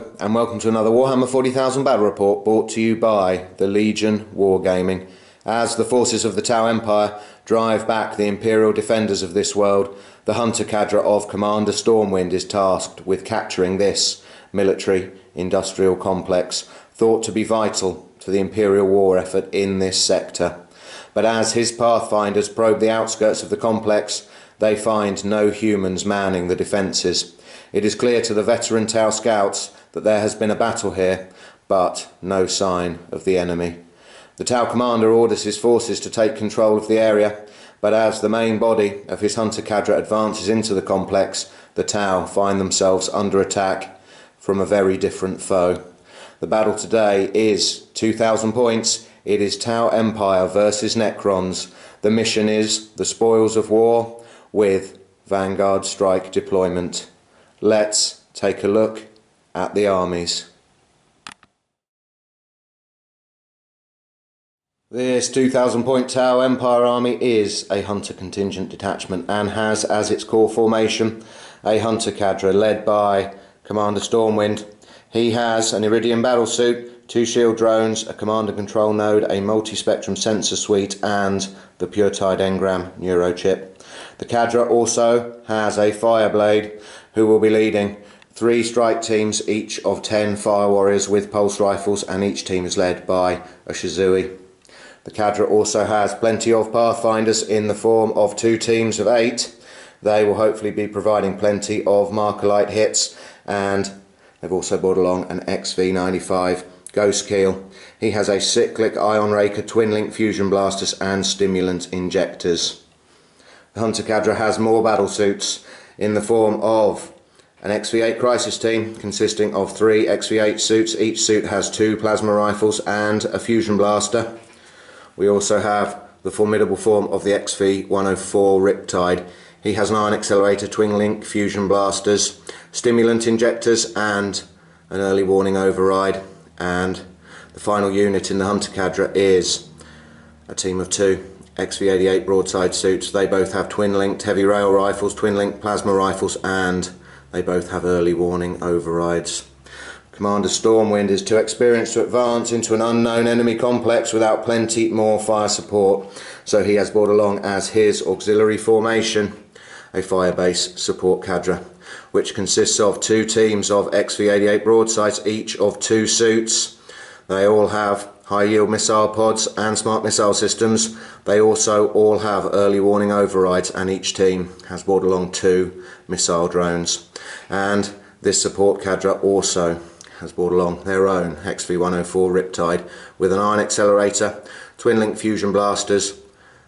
Hello and welcome to another Warhammer 40,000 battle report brought to you by the Legion Wargaming. As the forces of the Tau Empire drive back the Imperial defenders of this world, the Hunter Cadre of Commander Stormwind is tasked with capturing this military-industrial complex, thought to be vital to the Imperial war effort in this sector. But as his Pathfinders probe the outskirts of the complex, they find no humans manning the defences. It is clear to the veteran Tau scouts that there has been a battle here, but no sign of the enemy. The Tau commander orders his forces to take control of the area, but as the main body of his Hunter Cadre advances into the complex, the Tau find themselves under attack from a very different foe. The battle today is 2,000 points. It is Tau Empire versus Necrons. The mission is the spoils of war with Vanguard strike deployment. Let's take a look at the armies. This 2,000 point Tau Empire army is a Hunter Contingent detachment and has as its core formation a Hunter Cadre led by Commander Stormwind. He has an Iridium battle suit, 2 shield drones, a command and control node, a multi-spectrum sensor suite and the Pure-Tide engram neurochip. The Cadre also has a Fireblade who will be leading 3 strike teams, each of 10 fire warriors with pulse rifles, and each team is led by a Shizui. The Cadre also has plenty of Pathfinders in the form of 2 teams of 8. They will hopefully be providing plenty of Markerlight hits, and they've also brought along an XV95 Ghost Keel. He has a cyclic Ion Raker, Twin Link Fusion Blasters and Stimulant Injectors. The Hunter Cadre has more battle suits in the form of an XV8 Crisis team consisting of 3 XV8 suits. Each suit has 2 plasma rifles and a fusion blaster. We also have the formidable form of the XV104 Riptide. He has an ion accelerator, twin link fusion blasters, stimulant injectors and an early warning override. And the final unit in the Hunter Cadre is a team of 2 XV88 broadside suits. They both have twin-linked heavy rail rifles, twin-linked plasma rifles, and they both have early warning overrides. Commander Stormwind is too experienced to advance into an unknown enemy complex without plenty more fire support, so he has brought along as his auxiliary formation a Firebase support Cadre, which consists of 2 teams of XV88 broadsides, each of 2 suits. They all have high yield missile pods and smart missile systems. They also all have early warning overrides, and each team has brought along 2 missile drones. And this support Cadre also has brought along their own XV104 Riptide with an ion accelerator, twin link fusion blasters,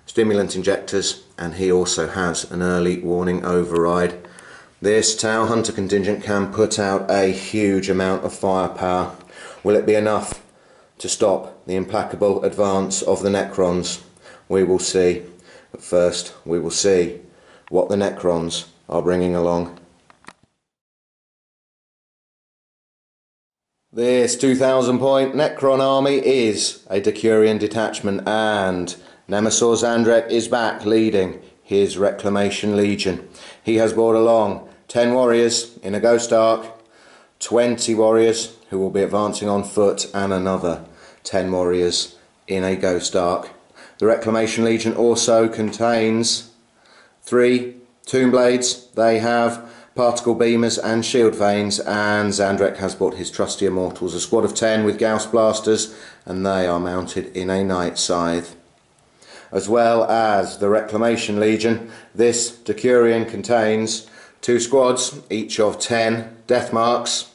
stimulant injectors, and he also has an early warning override. This Tau Hunter Contingent can put out a huge amount of firepower. Will it be enough to stop the implacable advance of the Necrons? We will see. But first we will see what the Necrons are bringing along. This 2,000 point Necron army is a Decurion detachment, and Nemesis Zandrek is back leading his Reclamation Legion. He has brought along 10 warriors in a Ghost Ark, 20 warriors who will be advancing on foot, and another 10 warriors in a Ghost Ark. The Reclamation Legion also contains 3 Tomb Blades. They have particle beamers and shield vanes, and Zandrek has brought his trusty immortals, a squad of 10 with Gauss blasters, and they are mounted in a Night Scythe. As well as the Reclamation Legion, this Decurion contains 2 squads, each of 10 Death Marks,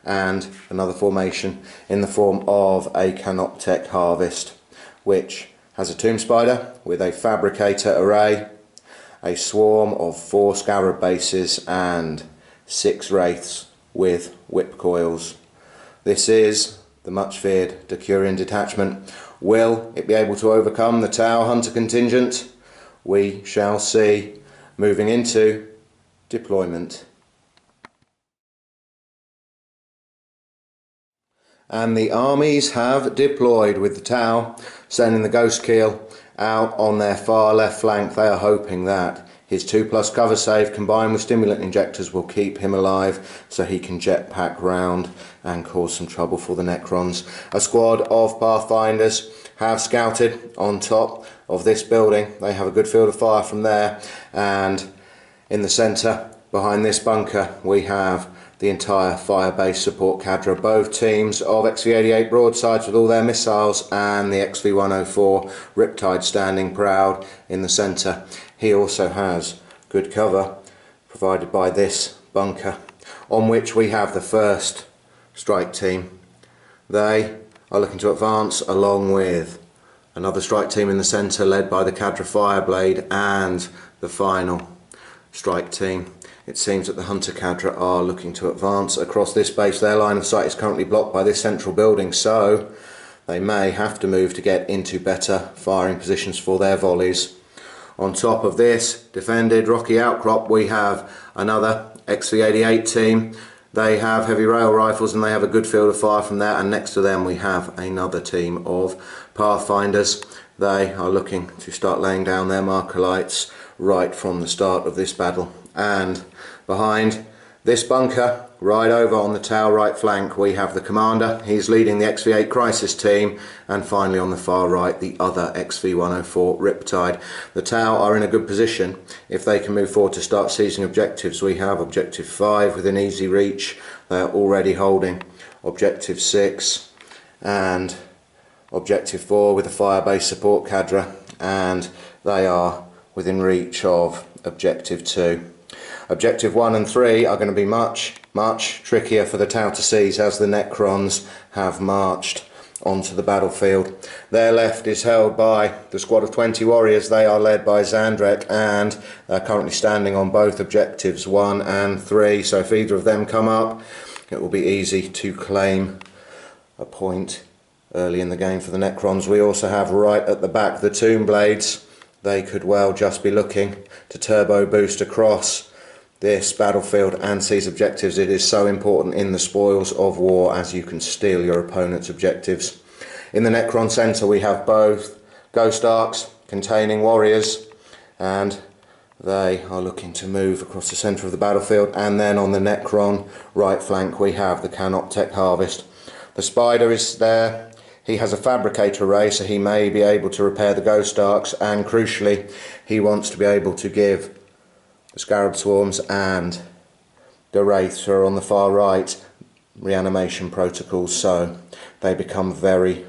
and another formation in the form of a Canoptech Harvest, which has a Tomb Spider with a Fabricator array, a swarm of 4 Scarab bases, and 6 Wraiths with whip coils. This is the much feared Decurion detachment. Will it be able to overcome the Tau Hunter Contingent? We shall see. Moving into deployment. And the armies have deployed, with the Tau sending the Ghost Keel out on their far left flank. They are hoping that His 2+ cover save combined with stimulant injectors will keep him alive so he can jetpack round and cause some trouble for the Necrons. A squad of Pathfinders have scouted on top of this building. They have a good field of fire from there, and in the centre behind this bunker we have the entire fire-based support cadre, both teams of XV-88 broadsides with all their missiles, and the XV-104 Riptide standing proud in the centre. He also has good cover provided by this bunker, on which we have the first strike team. They are looking to advance along with another strike team in the centre led by the Cadre Fireblade and the final strike team. It seems that the Hunter Cadre are looking to advance across this base. Their line of sight is currently blocked by this central building, so they may have to move to get into better firing positions for their volleys. On top of this defended rocky outcrop we have another XV-88 team. They have heavy rail rifles and they have a good field of fire from there, and next to them we have another team of Pathfinders. They are looking to start laying down their marker lights right from the start of this battle. And behind this bunker, right over on the Tau right flank, we have the commander. He's leading the XV-8 Crisis team, and finally on the far right the other XV-104 Riptide. The Tau are in a good position if they can move forward to start seizing objectives. We have objective 5 within easy reach. They are already holding objective 6 and objective 4 with the fire-based support cadre, and they are within reach of objective 2. Objective 1 and 3 are going to be much trickier for the Tau to seize, as the Necrons have marched onto the battlefield. Their left is held by the squad of 20 warriors. They are led by Zandrek, and they're currently standing on both objectives 1 and 3, so if either of them come up it will be easy to claim a point early in the game for the Necrons. We also have right at the back the Tomb Blades. They could well just be looking to turbo boost across this battlefield and seize objectives. It is so important in the spoils of war, as you can steal your opponent's objectives. In the Necron centre we have both Ghost Arcs containing warriors, and they are looking to move across the centre of the battlefield. And then on the Necron right flank we have the Canoptech Harvest. The Spider is there. He has a fabricator array, so he may be able to repair the Ghost Arcs, and crucially he wants to be able to give the Scarab Swarms and the Wraiths, who are on the far right, reanimation protocols, so they become very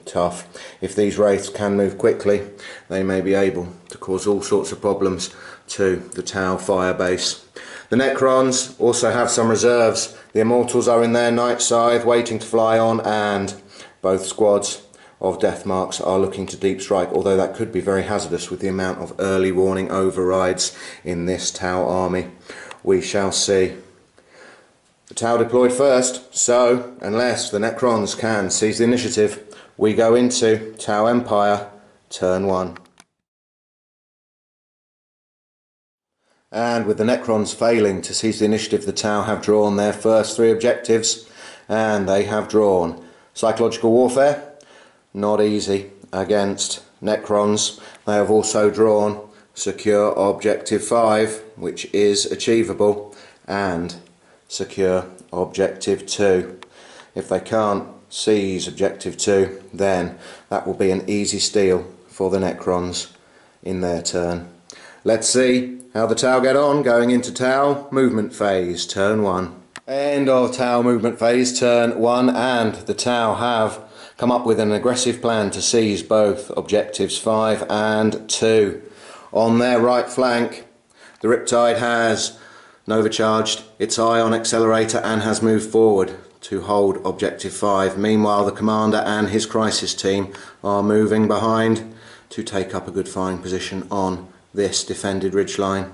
tough. If these Wraiths can move quickly, they may be able to cause all sorts of problems to the Tau fire base. The Necrons also have some reserves. The Immortals are in their Night Scythe waiting to fly on, and both squads of Deathmarks are looking to deep strike, although that could be very hazardous with the amount of early warning overrides in this Tau army. We shall see. The Tau deployed first, so unless the Necrons can seize the initiative, we go into Tau Empire turn 1. And with the Necrons failing to seize the initiative, the Tau have drawn their first 3 objectives, and they have drawn Psychological Warfare, not easy against Necrons. They have also drawn Secure Objective 5, which is achievable, and Secure Objective 2. If they can't seize Objective 2, then that will be an easy steal for the Necrons in their turn. Let's see how the Tau get on going into Tau movement phase turn 1. End of Tau movement phase turn 1, and the Tau have come up with an aggressive plan to seize both objectives 5 and 2. On their right flank, the Riptide has Novacharged its ion accelerator and has moved forward to hold objective 5. Meanwhile, the commander and his crisis team are moving behind to take up a good firing position on this defended ridgeline.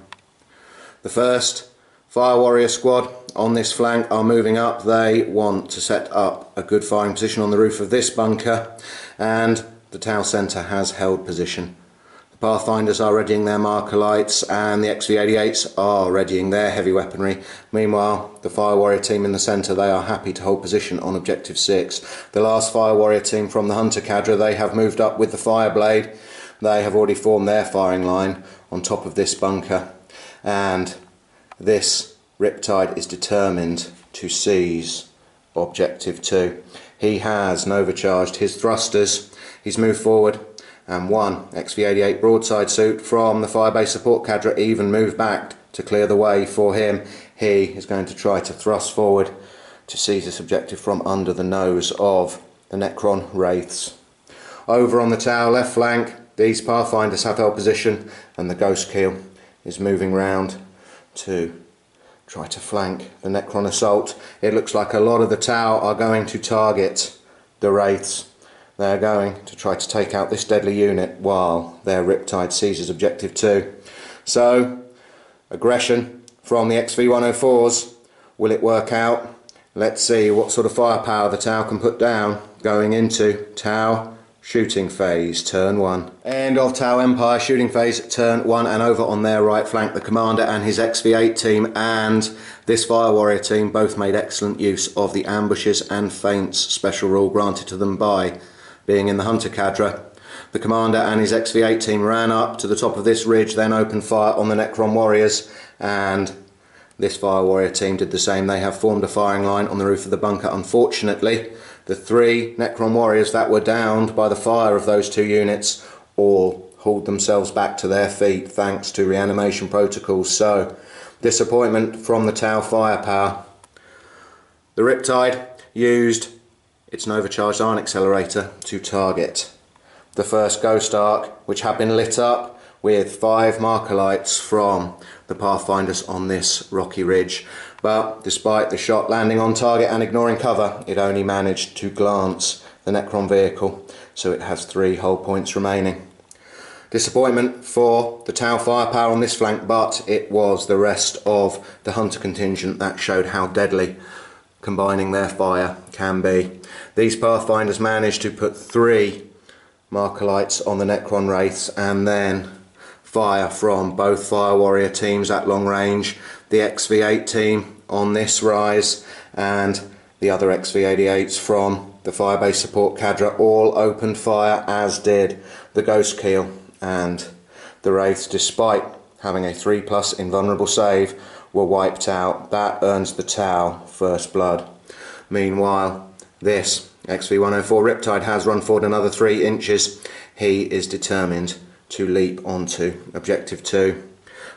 The first Fire Warrior squad on this flank are moving up. They want to set up a good firing position on the roof of this bunker, and the Tau centre has held position. The Pathfinders are readying their marker lights, and the XV-88s are readying their heavy weaponry. Meanwhile, the Fire Warrior team in the centre, they are happy to hold position on objective 6. The last Fire Warrior team from the Hunter Cadre, they have moved up with the Fireblade They have already formed their firing line on top of this bunker, and this Riptide is determined to seize Objective 2. He has Nova-charged his thrusters, he's moved forward, and one XV-88 broadside suit from the firebase support cadre even moved back to clear the way for him. He is going to try to thrust forward to seize this objective from under the nose of the Necron Wraiths. Over on the Tau left flank, these Pathfinders have held position, and the Ghost Keel is moving round to try to flank the Necron assault. It looks like a lot of the Tau are going to target the Wraiths. They're going to try to take out this deadly unit while their Riptide seizes Objective 2. So, aggression from the XV-104s. Will it work out? Let's see what sort of firepower the Tau can put down going into Tau shooting phase, turn 1. End of Tau Empire shooting phase, turn 1, and over on their right flank the commander and his XV-8 team and this Fire Warrior team both made excellent use of the ambushes and feints special rule granted to them by being in the Hunter cadre. The commander and his XV-8 team ran up to the top of this ridge, then opened fire on the Necron warriors, and this Fire Warrior team did the same. They have formed a firing line on the roof of the bunker. Unfortunately, the 3 Necron warriors that were downed by the fire of those 2 units all hauled themselves back to their feet thanks to reanimation protocols. So, disappointment from the Tau firepower. The Riptide used its Nova-charged ion accelerator to target the first Ghost Ark, which had been lit up with 5 marker lights from the Pathfinders on this rocky ridge. But despite the shot landing on target and ignoring cover, it only managed to glance the Necron vehicle, so it has 3 hull points remaining. Disappointment for the Tau firepower on this flank, but it was the rest of the Hunter contingent that showed how deadly combining their fire can be. These Pathfinders managed to put 3 marker lights on the Necron Wraiths and then fire from both Fire Warrior teams at long range, the XV-8 team on this rise and the other XV-88s from the firebase support cadre all opened fire, as did the Ghost Keel, and the Wraiths, despite having a 3+ invulnerable save, were wiped out. That earns the Tau first blood. Meanwhile, this XV-104 Riptide has run forward another 3 inches. He is determined to leap onto Objective 2.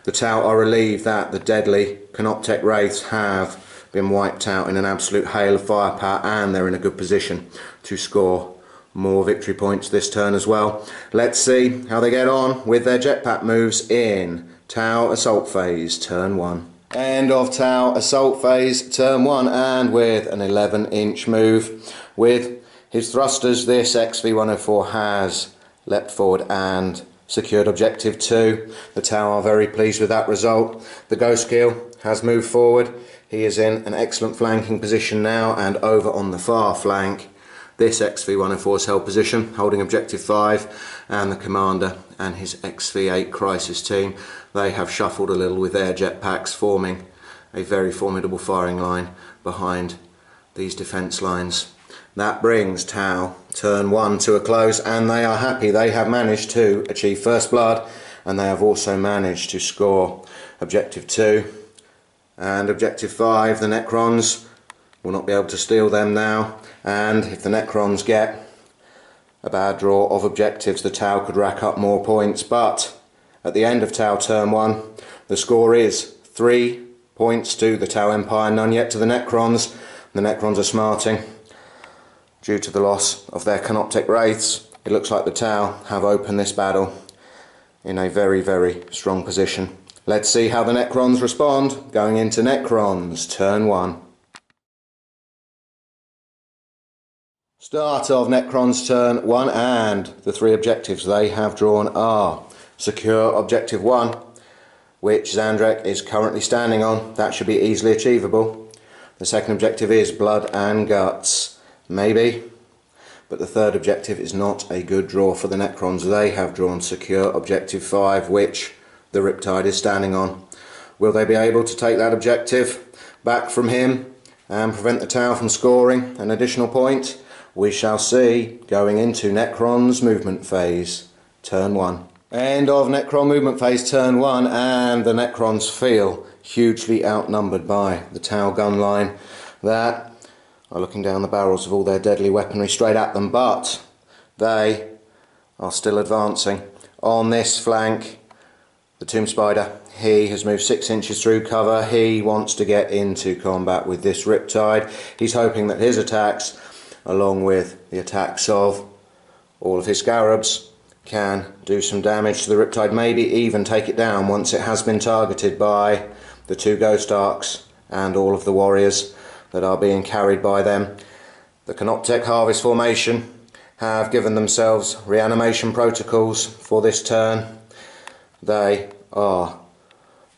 The Tau are relieved that the deadly Canoptek Wraiths have been wiped out in an absolute hail of firepower, and they're in a good position to score more victory points this turn as well. Let's see how they get on with their jetpack moves in Tau Assault Phase, turn 1. End of Tau Assault Phase, turn 1, and with an 11-inch move with his thrusters, this XV-104 has leapt forward and secured Objective 2. The Tau are very pleased with that result. The Ghost Keel has moved forward. He is in an excellent flanking position now, and over on the far flank this XV-104 has held position, holding Objective 5, and the commander and his XV-8 crisis team, they have shuffled a little with their jetpacks, forming a very formidable firing line behind these defence lines. That brings Tau turn 1 to a close, and they are happy. They have managed to achieve first blood, and they have also managed to score Objective 2 and Objective 5. The Necrons will not be able to steal them now, and if the Necrons get a bad draw of objectives, the Tau could rack up more points. But at the end of Tau turn 1, the score is 3 points to the Tau Empire, none yet to the Necrons. The Necrons are smarting due to the loss of their Canoptek Wraiths. It looks like the Tau have opened this battle in a very, very strong position. Let's see how the Necrons respond going into Necrons turn 1. Start of Necrons turn 1, and the 3 objectives they have drawn are secure Objective 1, which Zandrek is currently standing on. That should be easily achievable. The second objective is Blood and Guts. Maybe. But the third objective is not a good draw for the Necrons. They have drawn secure Objective 5, which the Riptide is standing on. Will they be able to take that objective back from him and prevent the Tau from scoring an additional point? We shall see going into Necron's movement phase, turn 1. End of Necron movement phase, turn 1, and the Necrons feel hugely outnumbered by the Tau gun line that are looking down the barrels of all their deadly weaponry straight at them, but they are still advancing. On this flank, the Tomb Spider, he has moved 6 inches through cover. He wants to get into combat with this Riptide. He's hoping that his attacks, along with the attacks of all of his Scarabs, can do some damage to the Riptide, maybe even take it down once it has been targeted by the 2 Ghost Arcs and all of the warriors that are being carried by them. The Canoptek Harvest formation have given themselves reanimation protocols for this turn. They are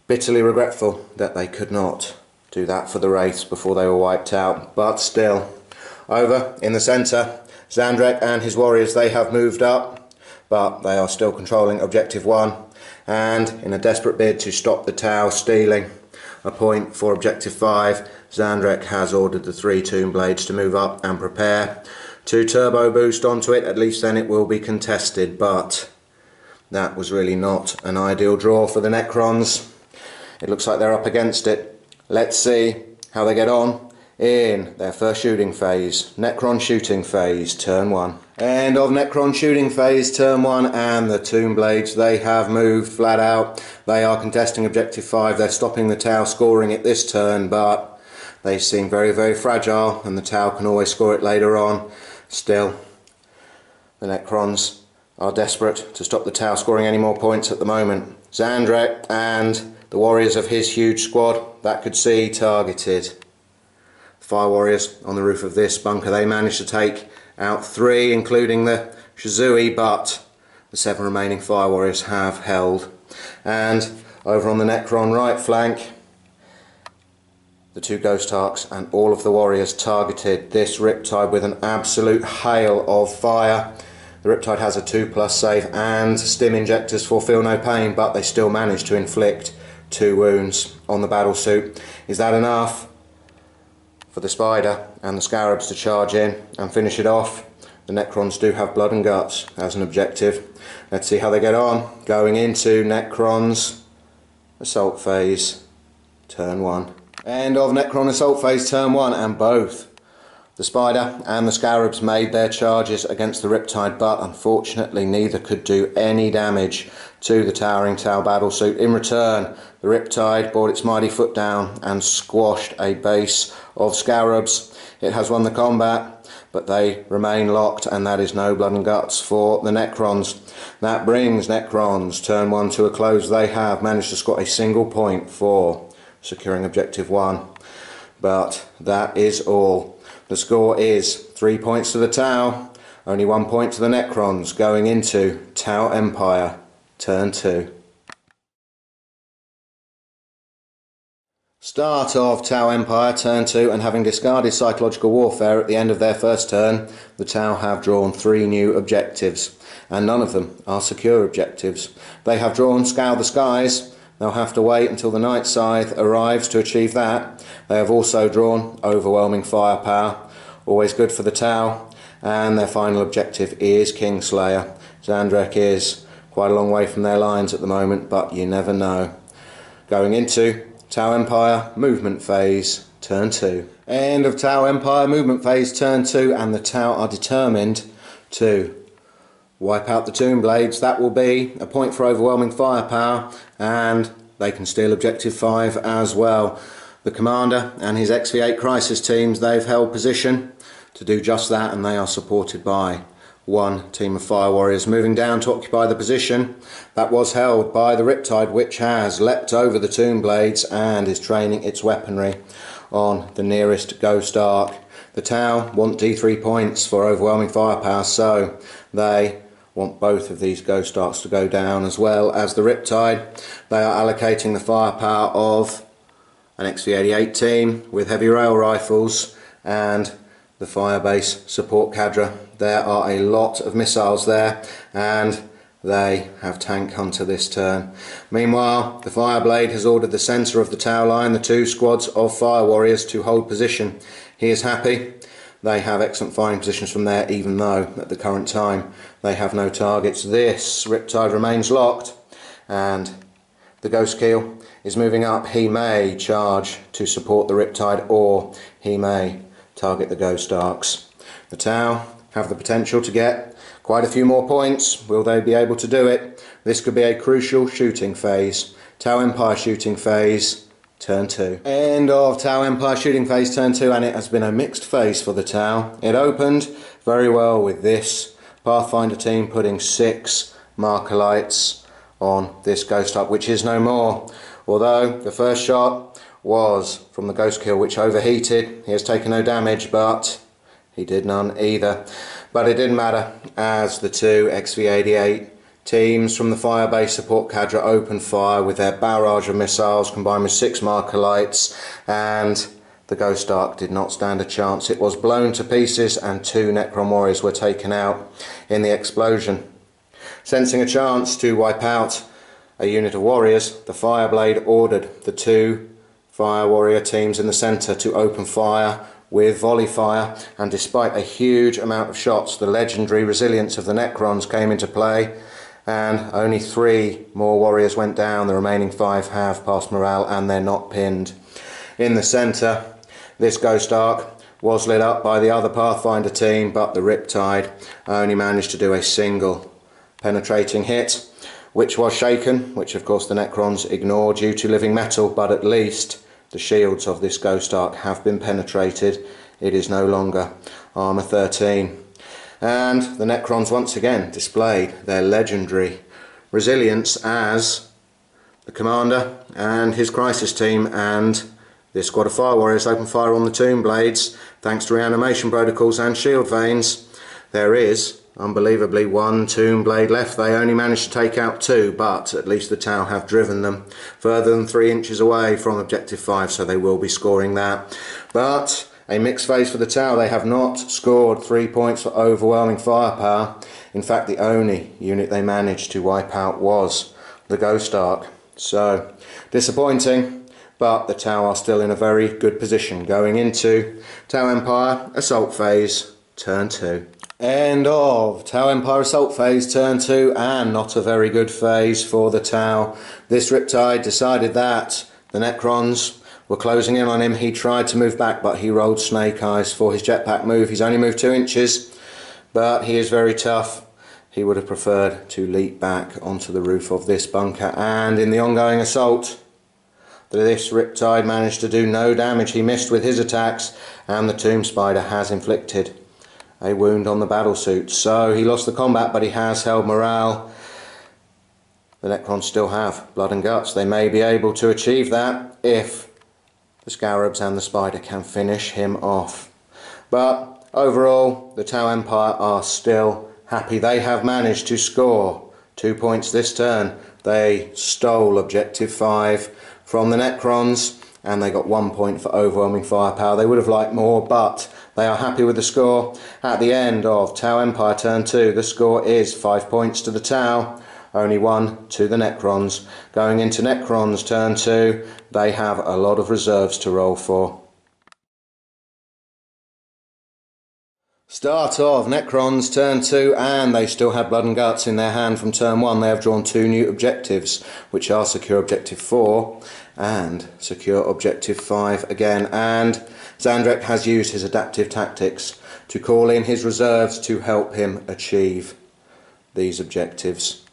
bitterly regretful that they could not do that for the Wraiths before they were wiped out, but still. Over in the centre, Zandrek and his warriors, they have moved up, but they are still controlling Objective 1, and in a desperate bid to stop the Tau stealing a point for Objective 5, Zandrek has ordered the 3 Tomb Blades to move up and prepare to turbo boost onto it. At least then it will be contested, but that was really not an ideal draw for the Necrons. It looks like they're up against it. Let's see how they get on in their first shooting phase. Necron shooting phase, turn 1. End of Necron shooting phase, turn 1, and the Tomb Blades, they have moved flat out. They are contesting Objective 5. They're stopping the Tau scoring it this turn, but they seem very, very fragile, and the Tau can always score it later on. Still, the Necrons are desperate to stop the Tau scoring any more points at the moment. Zandrek and the warriors of his huge squad, that could see targeted. Fire warriors on the roof of this bunker, they managed to take out 3, including the Shizui, but the 7 remaining fire warriors have held. And over on the Necron right flank, the 2 Ghost Arcs and all of the warriors targeted this Riptide with an absolute hail of fire. The Riptide has a 2+ save and stim injectors for feel no pain, but they still managed to inflict 2 wounds on the battlesuit. Is that enough for the Spider and the Scarabs to charge in and finish it off? The Necrons do have blood and guts as an objective. Let's see how they get on going into Necron's assault phase, turn 1. End of Necron assault phase, turn 1, and both the Spider and the Scarabs made their charges against the Riptide, but unfortunately neither could do any damage to the towering Tau battlesuit. In return, the Riptide brought its mighty foot down and squashed a base of Scarabs. It has won the combat, but they remain locked, and that is no blood and guts for the Necrons. That brings Necrons turn 1 to a close. They have managed to score a single point for securing Objective 1, but that is all. The score is 3 points to the Tau, only 1 point to the Necrons going into Tau Empire, turn 2. Start of Tau Empire, turn 2, and having discarded psychological warfare at the end of their first turn, the Tau have drawn 3 new objectives, and none of them are secure objectives. They have drawn Scour the Skies. They'll have to wait until the Night Scythe arrives to achieve that. They have also drawn Overwhelming Firepower, always good for the Tau, and their final objective is Kingslayer. Zandrek is quite a long way from their lines at the moment, but you never know. Going into Tau Empire movement phase, turn 2. End of Tau Empire movement phase, turn 2, and the Tau are determined to wipe out the Tomb Blades. That will be a point for Overwhelming Firepower, and they can steal Objective 5 as well. The Commander and his XV8 Crisis teams, they've held position to do just that, and they are supported by 1 team of Fire Warriors moving down to occupy the position that was held by the Riptide, which has leapt over the Tomb Blades and is training its weaponry on the nearest Ghost Arc. The Tau want D3 points for Overwhelming Firepower, so they want both of these Ghost Arcs to go down, as well as the Riptide. They are allocating the firepower of an XV88 team with heavy rail rifles and the Firebase support cadre. There are a lot of missiles there, and they have Tank Hunter this turn. Meanwhile, the Fireblade has ordered the centre of the Tau line, the 2 squads of Fire Warriors, to hold position. He is happy they have excellent firing positions from there, even though at the current time they have no targets. This Riptide remains locked, and the Ghost Keel is moving up. He may charge to support the Riptide, or he may target the Ghost Arcs. The Tau have the potential to get quite a few more points. Will they be able to do it? This could be a crucial shooting phase. Tau Empire shooting phase, turn 2. End of Tau Empire shooting phase, turn 2, and it has been a mixed phase for the Tau. It opened very well with this Pathfinder team putting 6 marker lights on this Ghost Arc, which is no more. Although the first shot was from the Ghost Kill, which overheated. He has taken no damage, but he did none either. But it didn't matter, as the 2 XV-88 teams from the Firebase support cadre opened fire with their barrage of missiles combined with 6 marker lights, and the Ghost Arc did not stand a chance. It was blown to pieces and 2 Necron warriors were taken out in the explosion. Sensing a chance to wipe out a unit of warriors, the Fireblade ordered the 2 fire warrior teams in the centre to open fire with volley fire, and despite a huge amount of shots, the legendary resilience of the Necrons came into play, and only 3 more warriors went down. The remaining 5 have passed morale and they're not pinned. In the centre, this Ghost Arc was lit up by the other Pathfinder team, but the Riptide only managed to do a single penetrating hit, which was shaken, which of course the Necrons ignored due to living metal, but at least the shields of this Ghost Arc have been penetrated. It is no longer armour 13. And the Necrons once again displayed their legendary resilience as the commander and his crisis team and this squad of fire warriors opened fire on the Tomb Blades thanks to reanimation protocols and shield veins. There is, unbelievably, 1 Tomb Blade left. They only managed to take out 2, but at least the Tau have driven them further than 3 inches away from objective 5, so they will be scoring that. But a mixed phase for the Tau. They have not scored 3 points for overwhelming firepower. In fact, the only unit they managed to wipe out was the Ghost Arc. So, disappointing, but the Tau are still in a very good position going into Tau Empire Assault Phase, turn 2. End of Tau Empire Assault Phase, turn 2, and not a very good phase for the Tau. This Riptide decided that the Necrons were closing in on him. He tried to move back, but he rolled snake eyes for his jetpack move. He's only moved 2 inches, but he is very tough. He would have preferred to leap back onto the roof of this bunker, and in the ongoing assault, this Riptide managed to do no damage. He missed with his attacks, and the Tomb Spider has inflicted a wound on the battlesuit. So he lost the combat, but he has held morale. The Necrons still have blood and guts. They may be able to achieve that if the Scarabs and the Spider can finish him off. But overall, the Tau Empire are still happy. They have managed to score 2 points this turn. They stole objective 5 from the Necrons, and they got 1 point for overwhelming firepower. They would have liked more, but they are happy with the score. At the end of Tau Empire turn 2, the score is 5 points to the Tau, only 1 to the Necrons. Going into Necrons turn 2, they have a lot of reserves to roll for. Start of Necrons turn 2, and they still have blood and guts in their hand from turn 1. They have drawn 2 new objectives, which are secure objective 4 and secure objective 5 again. And Zandrek has used his adaptive tactics to call in his reserves to help him achieve these objectives.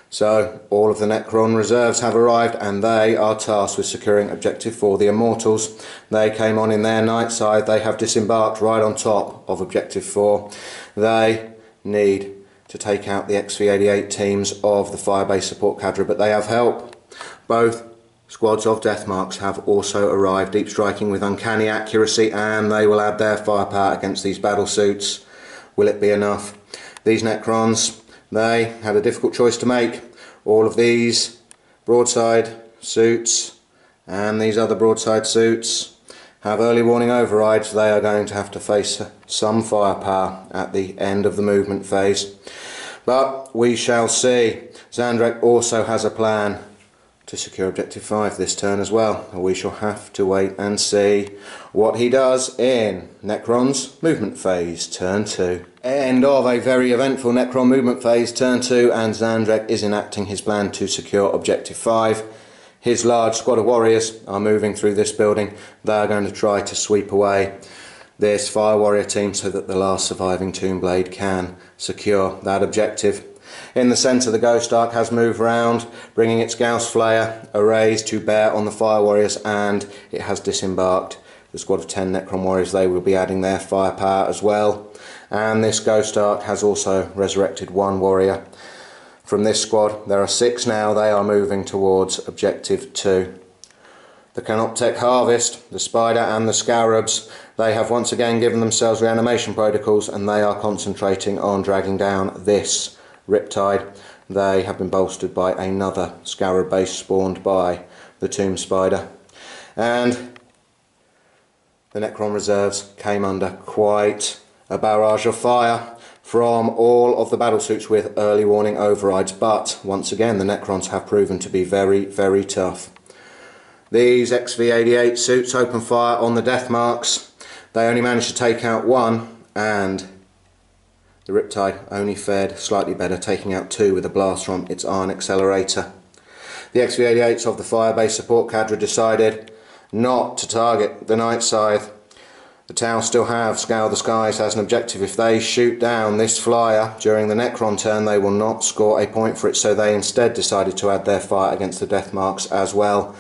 So all of the Necron reserves have arrived, and they are tasked with securing objective 4, the Immortals. They came on in their night side. They have disembarked right on top of objective 4. They need to take out the XV-88 teams of the Firebase support cadre, but they have help. Both squads of Deathmarks have also arrived, deep striking with uncanny accuracy, and they will add their firepower against these battlesuits. Will it be enough? These Necrons, they had a difficult choice to make. All of these broadside suits and these other broadside suits have early warning overrides. They are going to have to face some firepower at the end of the movement phase. But we shall see. Zandrek also has a plan to secure objective 5 this turn as well. We shall have to wait and see what he does in Necron's movement phase, turn 2. End of a very eventful Necron movement phase, turn 2, and Zandrek is enacting his plan to secure objective 5. His large squad of warriors are moving through this building. They are going to try to sweep away this fire warrior team so that the last surviving Tombblade can secure that objective. In the centre, the Ghost Ark has moved round, bringing its Gauss Flayer arrays to bear on the fire warriors, and it has disembarked the squad of 10 Necron warriors. They will be adding their firepower as well. And this Ghost Ark has also resurrected 1 warrior. From this squad, there are 6 now. They are moving towards objective 2. The Canoptek Harvest, the Spider and the Scarabs, they have once again given themselves reanimation protocols, and they are concentrating on dragging down this Riptide. They have been bolstered by another Scarab base spawned by the Tomb Spider. And the Necron reserves came under quite a barrage of fire from all of the battlesuits with early warning overrides, but once again the Necrons have proven to be very, very tough. These XV-88 suits open fire on the death marks. They only managed to take out 1, and the Riptide only fared slightly better, taking out 2 with a blast from its iron accelerator. The XV-88s of the Firebase support cadre decided not to target the Night Scythe. The Tau still have Scour the Skies as an objective. If they shoot down this flyer during the Necron turn, they will not score a point for it, so they instead decided to add their fire against the death marks as well.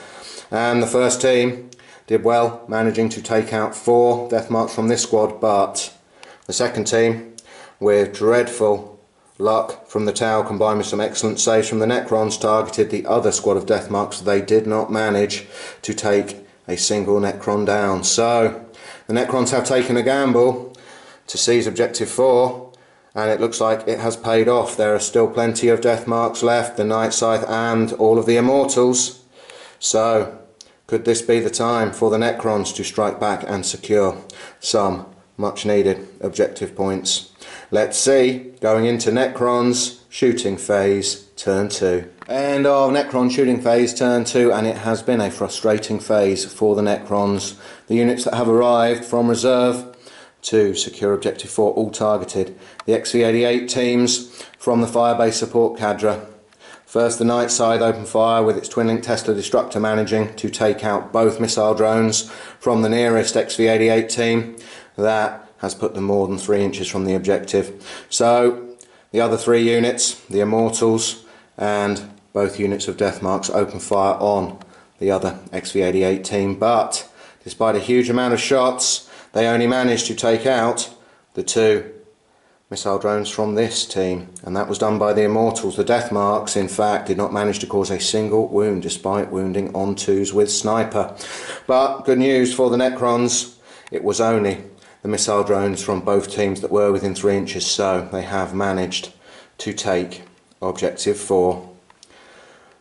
And the first team did well, managing to take out 4 death marks from this squad, but the second team, with dreadful luck from the Tau combined with some excellent saves from the Necrons, targeted the other squad of death marks. They did not manage to take a single Necron down. So the Necrons have taken a gamble to seize objective 4, and it looks like it has paid off. There are still plenty of death marks left, the Night Scythe and all of the Immortals. So could this be the time for the Necrons to strike back and secure some much needed objective points? Let's see, going into Necron's shooting phase, turn 2. End of Necron shooting phase, turn 2, and it has been a frustrating phase for the Necrons. The units that have arrived from reserve to secure objective 4 all targeted the XV-88 teams from the Firebase support cadre. First, the Night Scythe opened fire with its twin-link Tesla Destructor managing to take out both missile drones from the nearest XV-88 team. That has put them more than 3 inches from the objective. So the other 3 units, the Immortals and both units of Death Marks, open fire on the other XV-88 team, but despite a huge amount of shots, they only managed to take out the 2 missile drones from this team, and that was done by the Immortals. The Death Marks, in fact, did not manage to cause a single wound despite wounding on 2s with Sniper. But good news for the Necrons, it was only the missile drones from both teams that were within 3 inches, so they have managed to take objective 4.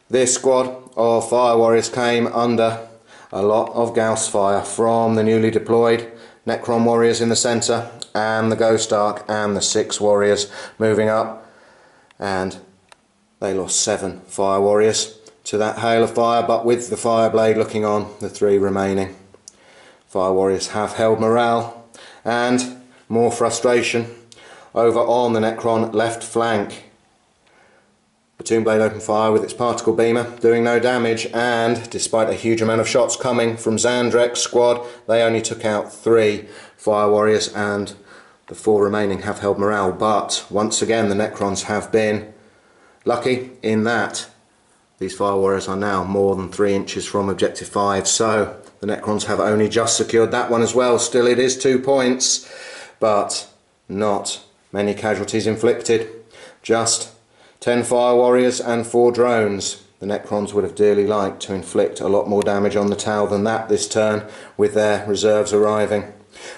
This squad of fire warriors came under a lot of Gauss fire from the newly deployed Necron warriors in the centre and the Ghost Ark and the 6 warriors moving up, and they lost 7 fire warriors to that hail of fire, but with the Fireblade looking on, the 3 remaining fire warriors have held morale. And more frustration over on the Necron left flank. The Tombblade opened fire with its particle beamer, doing no damage, and despite a huge amount of shots coming from Zandrek's squad, they only took out 3 fire warriors, and the 4 remaining have held morale. But once again the Necrons have been lucky in that these fire warriors are now more than 3 inches from objective 5, so the Necrons have only just secured that one as well. Still, it is 2 points, but not many casualties inflicted. Just 10 fire warriors and 4 drones. The Necrons would have dearly liked to inflict a lot more damage on the Tau than that this turn, with their reserves arriving.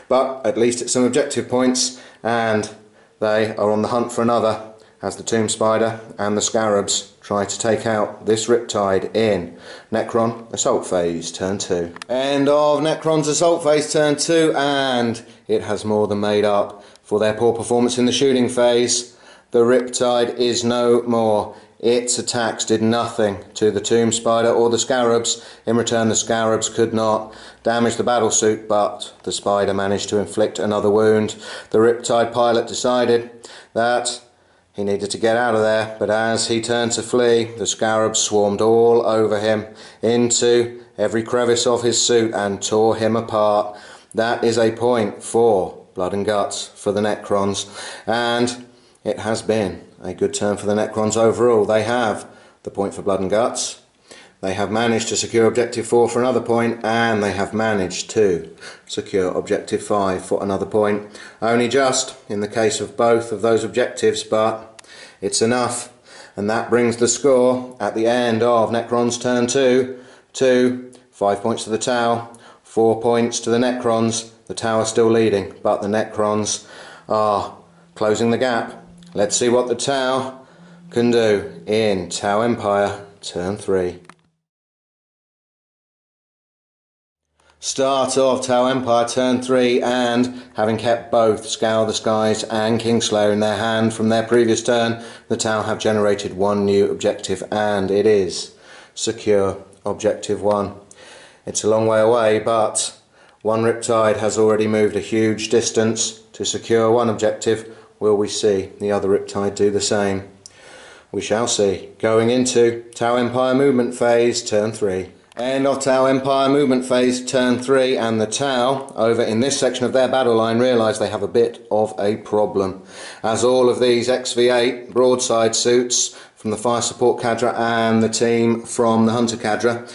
But at least it's some objective points, and they are on the hunt for another as the Tomb Spider and the Scarabs try to take out this Riptide in Necron Assault Phase, turn 2. End of Necron's Assault Phase, turn 2, and it has more than made up for their poor performance in the shooting phase. The Riptide is no more. its attacks did nothing to the Tomb Spider or the Scarabs. In return, the Scarabs could not damage the battlesuit, but the Spider managed to inflict another wound. The Riptide pilot decided that he needed to get out of there, but as he turned to flee, the Scarabs swarmed all over him, into every crevice of his suit, and tore him apart. That is a point for blood and guts for the Necrons, and it has been a good turn for the Necrons overall. They have the point for blood and guts, they have managed to secure objective 4 for another point, and they have managed to secure objective 5 for another point. Only just in the case of both of those objectives, but it's enough, and that brings the score at the end of Necrons turn 2 to 5 points to the Tau, 4 points to the Necrons. The Tau are still leading, but the Necrons are closing the gap. Let's see what the Tau can do in Tau Empire turn 3. Start of Tau Empire turn 3, and having kept both Scour the Skies and Kingslayer in their hand from their previous turn, the Tau have generated one new objective, and it is secure objective 1. It's a long way away, but one Riptide has already moved a huge distance to secure one objective. Will we see the other Riptide do the same? We shall see. Going into Tau Empire movement phase turn 3. End of Tau Empire movement phase turn 3, and the Tau over in this section of their battle line realise they have a bit of a problem, as all of these XV8 broadside suits from the Fire Support Cadre and the team from the Hunter Cadre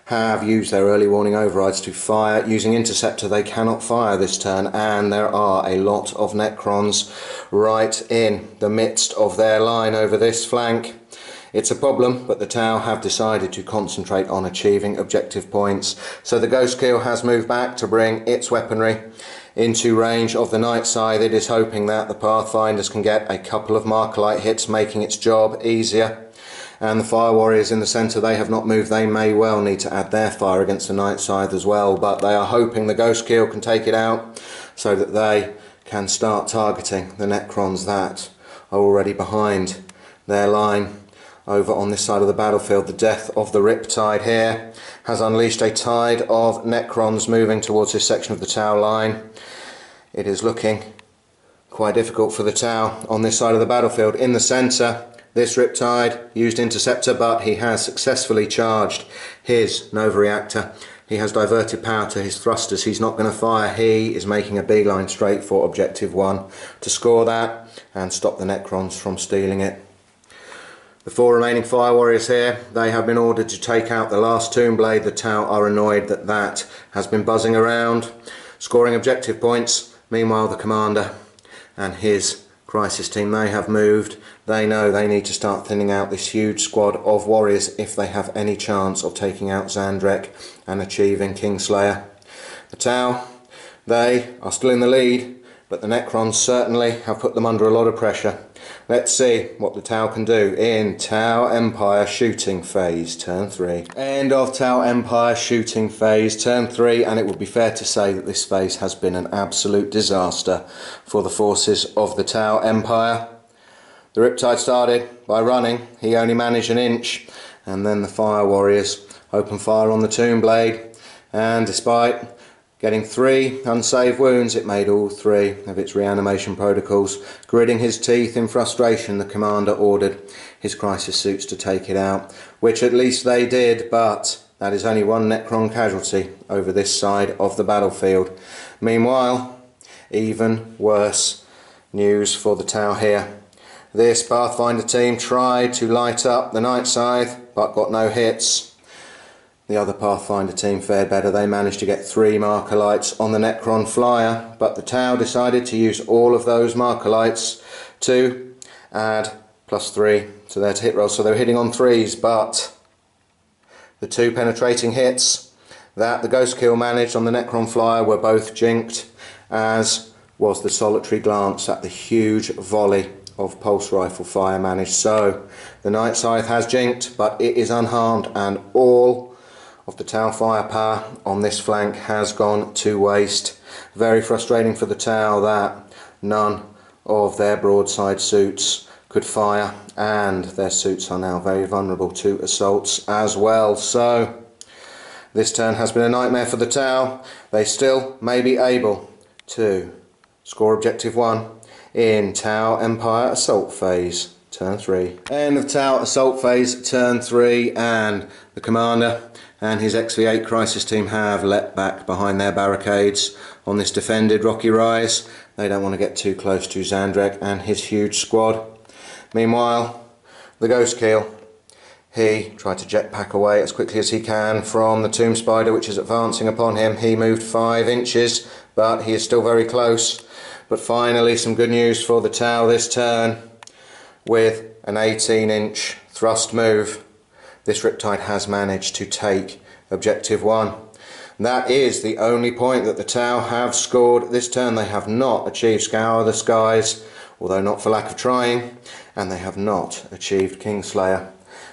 have used their early warning overrides to fire. Using Interceptor, they cannot fire this turn, and there are a lot of Necrons right in the midst of their line over this flank. It's a problem, but the Tau have decided to concentrate on achieving objective points. So the Ghost Kill has moved back to bring its weaponry into range of the Night Scythe. It is hoping that the Pathfinders can get a couple of Markerlight hits, making its job easier. And the Fire Warriors in the centre, they have not moved. They may well need to add their fire against the Night Scythe as well, but they are hoping the Ghost Kill can take it out so that they can start targeting the Necrons that are already behind their line over on this side of the battlefield. The death of the Riptide here has unleashed a tide of Necrons moving towards this section of the Tau line. It is looking quite difficult for the Tau on this side of the battlefield. In the centre, this Riptide used Interceptor, but he has successfully charged his Nova Reactor. He has diverted power to his thrusters. He's not going to fire. He is making a beeline straight for objective 1 to score that and stop the Necrons from stealing it. The 4 remaining Fire Warriors here, they have been ordered to take out the last Tomb Blade. The Tau are annoyed that that has been buzzing around, scoring objective points. Meanwhile, the Commander and his Crisis team, they have moved. They know they need to start thinning out this huge squad of warriors if they have any chance of taking out Zandrek and achieving Kingslayer. The Tau, they are still in the lead, but the Necrons certainly have put them under a lot of pressure. Let's see what the Tau can do in Tau Empire shooting phase turn 3. End of Tau Empire shooting phase turn 3, and it would be fair to say that this phase has been an absolute disaster for the forces of the Tau Empire. The Riptide started by running. He only managed an inch, and then the Fire Warriors opened fire on the Tomb Blade, and despite getting 3 unsaved wounds, it made all 3 of its reanimation protocols. Gritting his teeth in frustration, the Commander ordered his crisis suits to take it out, which at least they did, but that is only one Necron casualty over this side of the battlefield. Meanwhile, even worse news for the Tau here. This Pathfinder team tried to light up the Night Scythe, but got no hits. The other Pathfinder team fared better. They managed to get 3 marker lights on the Necron flyer, but the Tau decided to use all of those marker lights to add +3 to their hit roll. So they were hitting on 3s, but the 2 penetrating hits that the Ghost Kill managed on the Necron flyer were both jinked, as was the solitary glance at the huge volley of pulse rifle fire managed. So the Night Scythe has jinked, but it is unharmed, and all of the Tau firepower on this flank has gone to waste. Very frustrating for the Tau that none of their broadside suits could fire, and their suits are now very vulnerable to assaults as well. So this turn has been a nightmare for the Tau. They still may be able to score objective 1 in Tau Empire Assault Phase, turn 3. End of Tau Assault Phase, turn 3, and the commander and his XV8 crisis team have leapt back behind their barricades on this defended rocky rise. They don't want to get too close to Zandrek and his huge squad. Meanwhile, the Ghost Keel, he tried to jetpack away as quickly as he can from the Tomb Spider, which is advancing upon him. He moved 5 inches, but he is still very close. But finally, some good news for the Tau this turn. With an 18-inch thrust move, this Riptide has managed to take objective 1. That is the only point that the Tau have scored this turn. They have not achieved Scour the Skies, although not for lack of trying, and they have not achieved Kingslayer.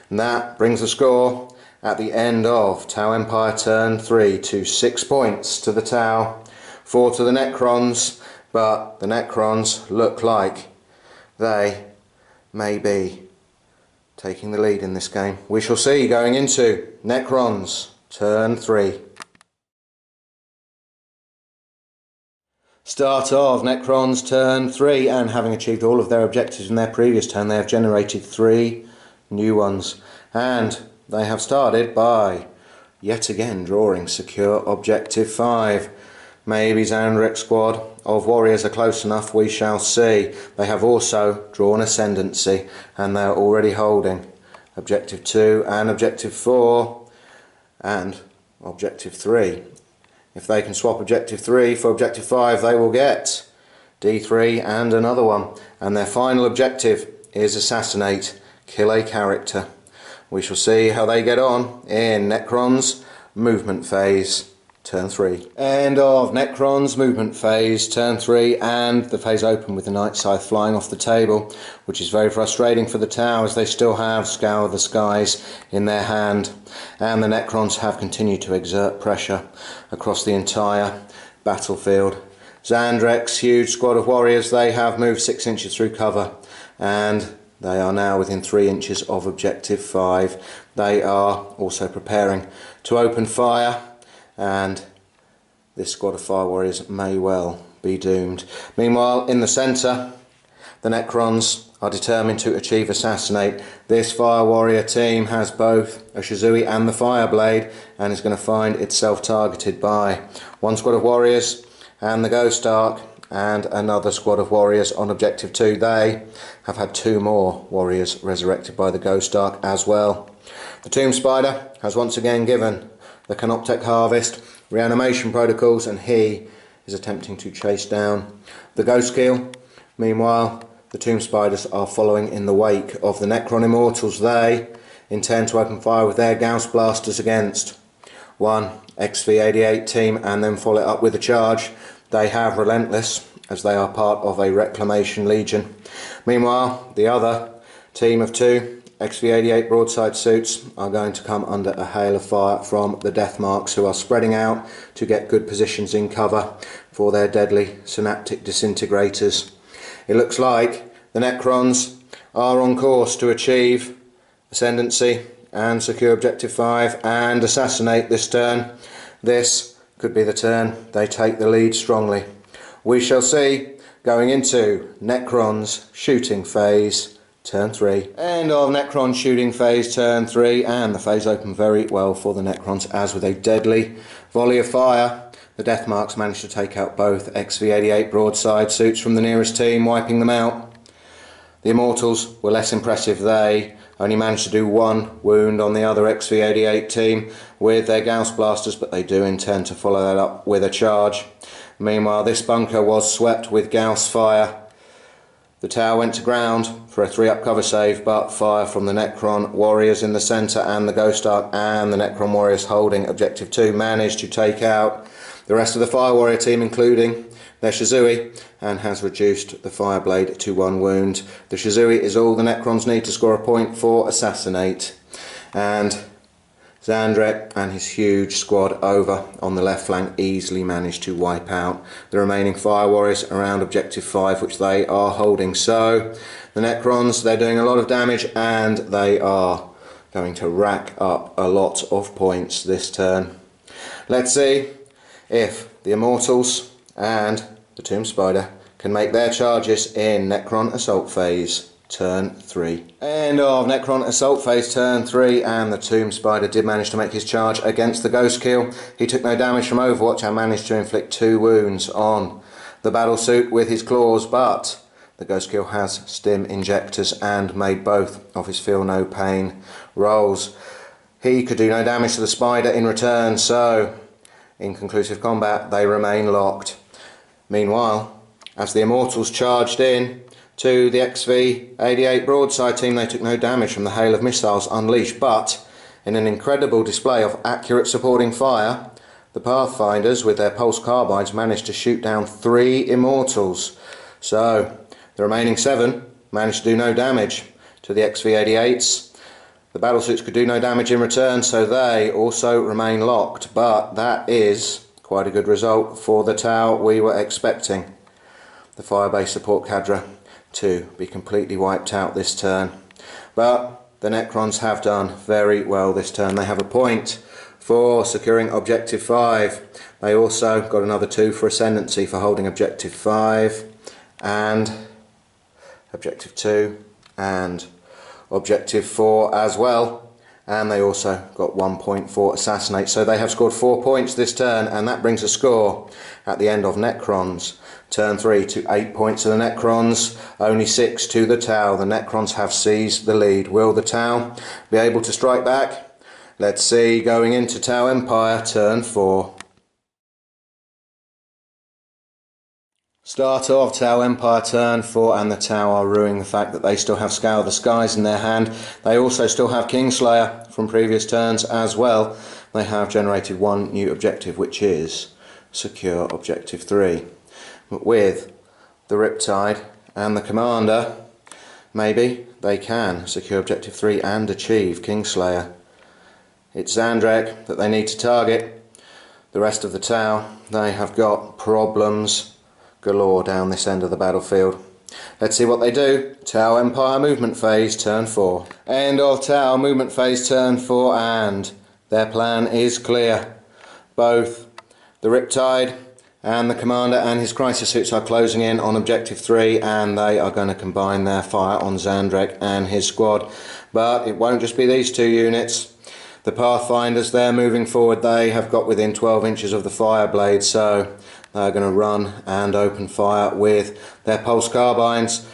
And that brings the score at the end of Tau Empire turn 3 to 6 points to the Tau, 4 to the Necrons, but the Necrons look like they may be taking the lead in this game. We shall see going into Necrons turn 3. Start of Necrons turn 3, and having achieved all of their objectives in their previous turn, they have generated 3 new ones, and they have started by yet again drawing secure objective 5. Maybe Zandrek's squad of warriors are close enough, we shall see. They have also drawn ascendancy, and they are already holding objective 2 and objective 4 and objective 3. If they can swap objective 3 for objective 5, they will get D3 and another one. And their final objective is assassinate, kill a character. We shall see how they get on in Necrons movement phase, turn 3. End of Necrons movement phase, turn 3, and the phase open with the Night Scythe flying off the table, which is very frustrating for the Tau as they still have Scour the Skies in their hand, and the Necrons have continued to exert pressure across the entire battlefield. Zandrek's huge squad of warriors, they have moved 6 inches through cover, and they are now within 3 inches of objective 5. They are also preparing to open fire, and this squad of fire warriors may well be doomed. Meanwhile, in the centre, the Necrons are determined to achieve assassinate. This fire warrior team has both a Shizui and the Fireblade, and is going to find itself targeted by one squad of warriors and the Ghost Ark, and another squad of warriors on objective 2. They have had 2 more warriors resurrected by the Ghost Ark as well. The Tomb Spider has once again given the Canoptek Harvest reanimation protocols, and he is attempting to chase down the Ghost Keel. Meanwhile, the Tomb Spiders are following in the wake of the Necron Immortals. They intend to open fire with their Gauss Blasters against one XV88 team and then follow it up with a charge. They have Relentless, as they are part of a Reclamation Legion. Meanwhile, the other team of 2 XV88 broadside suits are going to come under a hail of fire from the Deathmarks, who are spreading out to get good positions in cover for their deadly synaptic disintegrators. It looks like the Necrons are on course to achieve ascendancy and secure objective 5 and assassinate this turn. This could be the turn they take the lead strongly. We shall see going into Necrons shooting phase, turn 3. End of Necron shooting phase, turn 3, and the phase opened very well for the Necrons, as with a deadly volley of fire, the Deathmarks managed to take out both XV88 broadside suits from the nearest team, wiping them out. The Immortals were less impressive. They only managed to do 1 wound on the other XV88 team with their Gauss Blasters, but they do intend to follow that up with a charge. Meanwhile, this bunker was swept with Gauss fire. The Tau went to ground for a 3-up cover save, but fire from the Necron warriors in the centre and the Ghost Ark and the Necron warriors holding objective 2 managed to take out the rest of the Fire Warrior team, including their Shizui, and has reduced the Fireblade to 1 wound. The Shizui is all the Necrons need to score a point for assassinate. And Zandrek and his huge squad over on the left flank easily managed to wipe out the remaining fire warriors around objective 5, which they are holding. So the Necrons, they're doing a lot of damage and they are going to rack up a lot of points this turn. Let's see if the Immortals and the Tomb Spider can make their charges in Necron Assault Phase turn 3. End of Necron Assault Phase turn 3, and the Tomb Spider did manage to make his charge against the Ghost Kill. He took no damage from Overwatch and managed to inflict 2 wounds on the battlesuit with his claws, but the Ghost Kill has stim injectors and made both of his feel no pain rolls. He could do no damage to the Spider in return, so in conclusive combat they remain locked. Meanwhile, as the Immortals charged in to the XV-88 broadside team, they took no damage from the hail of missiles unleashed, but in an incredible display of accurate supporting fire, the Pathfinders with their pulse carbines managed to shoot down 3 Immortals. So the remaining 7 managed to do no damage to the XV-88s. The battlesuits could do no damage in return, so they also remain locked, but that is quite a good result for the Tau. We were expecting the Firebase support cadre to be completely wiped out this turn, but the Necrons have done very well this turn. They have a point for securing objective 5. They also got another 2 for ascendancy for holding objective 5 and objective 2 and objective 4 as well, and they also got 1 point for assassinate. So they have scored 4 points this turn, and that brings a score at the end of Necrons turn 3 to 8 points to the Necrons, only 6 to the Tau. The Necrons have seized the lead. Will the Tau be able to strike back? Let's see, going into Tau Empire turn 4. Start of Tau Empire turn 4, and the Tau are ruining the fact that they still have Scour the Skies in their hand. They also still have Kingslayer from previous turns as well. They have generated 1 new objective, which is secure objective 3. But with the Riptide and the Commander, maybe they can secure objective 3 and achieve Kingslayer. It's Zandrek that they need to target. The rest of the Tau, they have got problems galore down this end of the battlefield. Let's see what they do. Tau Empire movement phase turn 4. End of Tau movement phase turn 4, and their plan is clear. Both the Riptide and the Commander and his crisis suits are closing in on objective 3, and they are going to combine their fire on Zandrek and his squad. But it won't just be these 2 units. The Pathfinders, they're moving forward. They have got within 12 inches of the Fireblade, so they're going to run and open fire with their pulse carbines.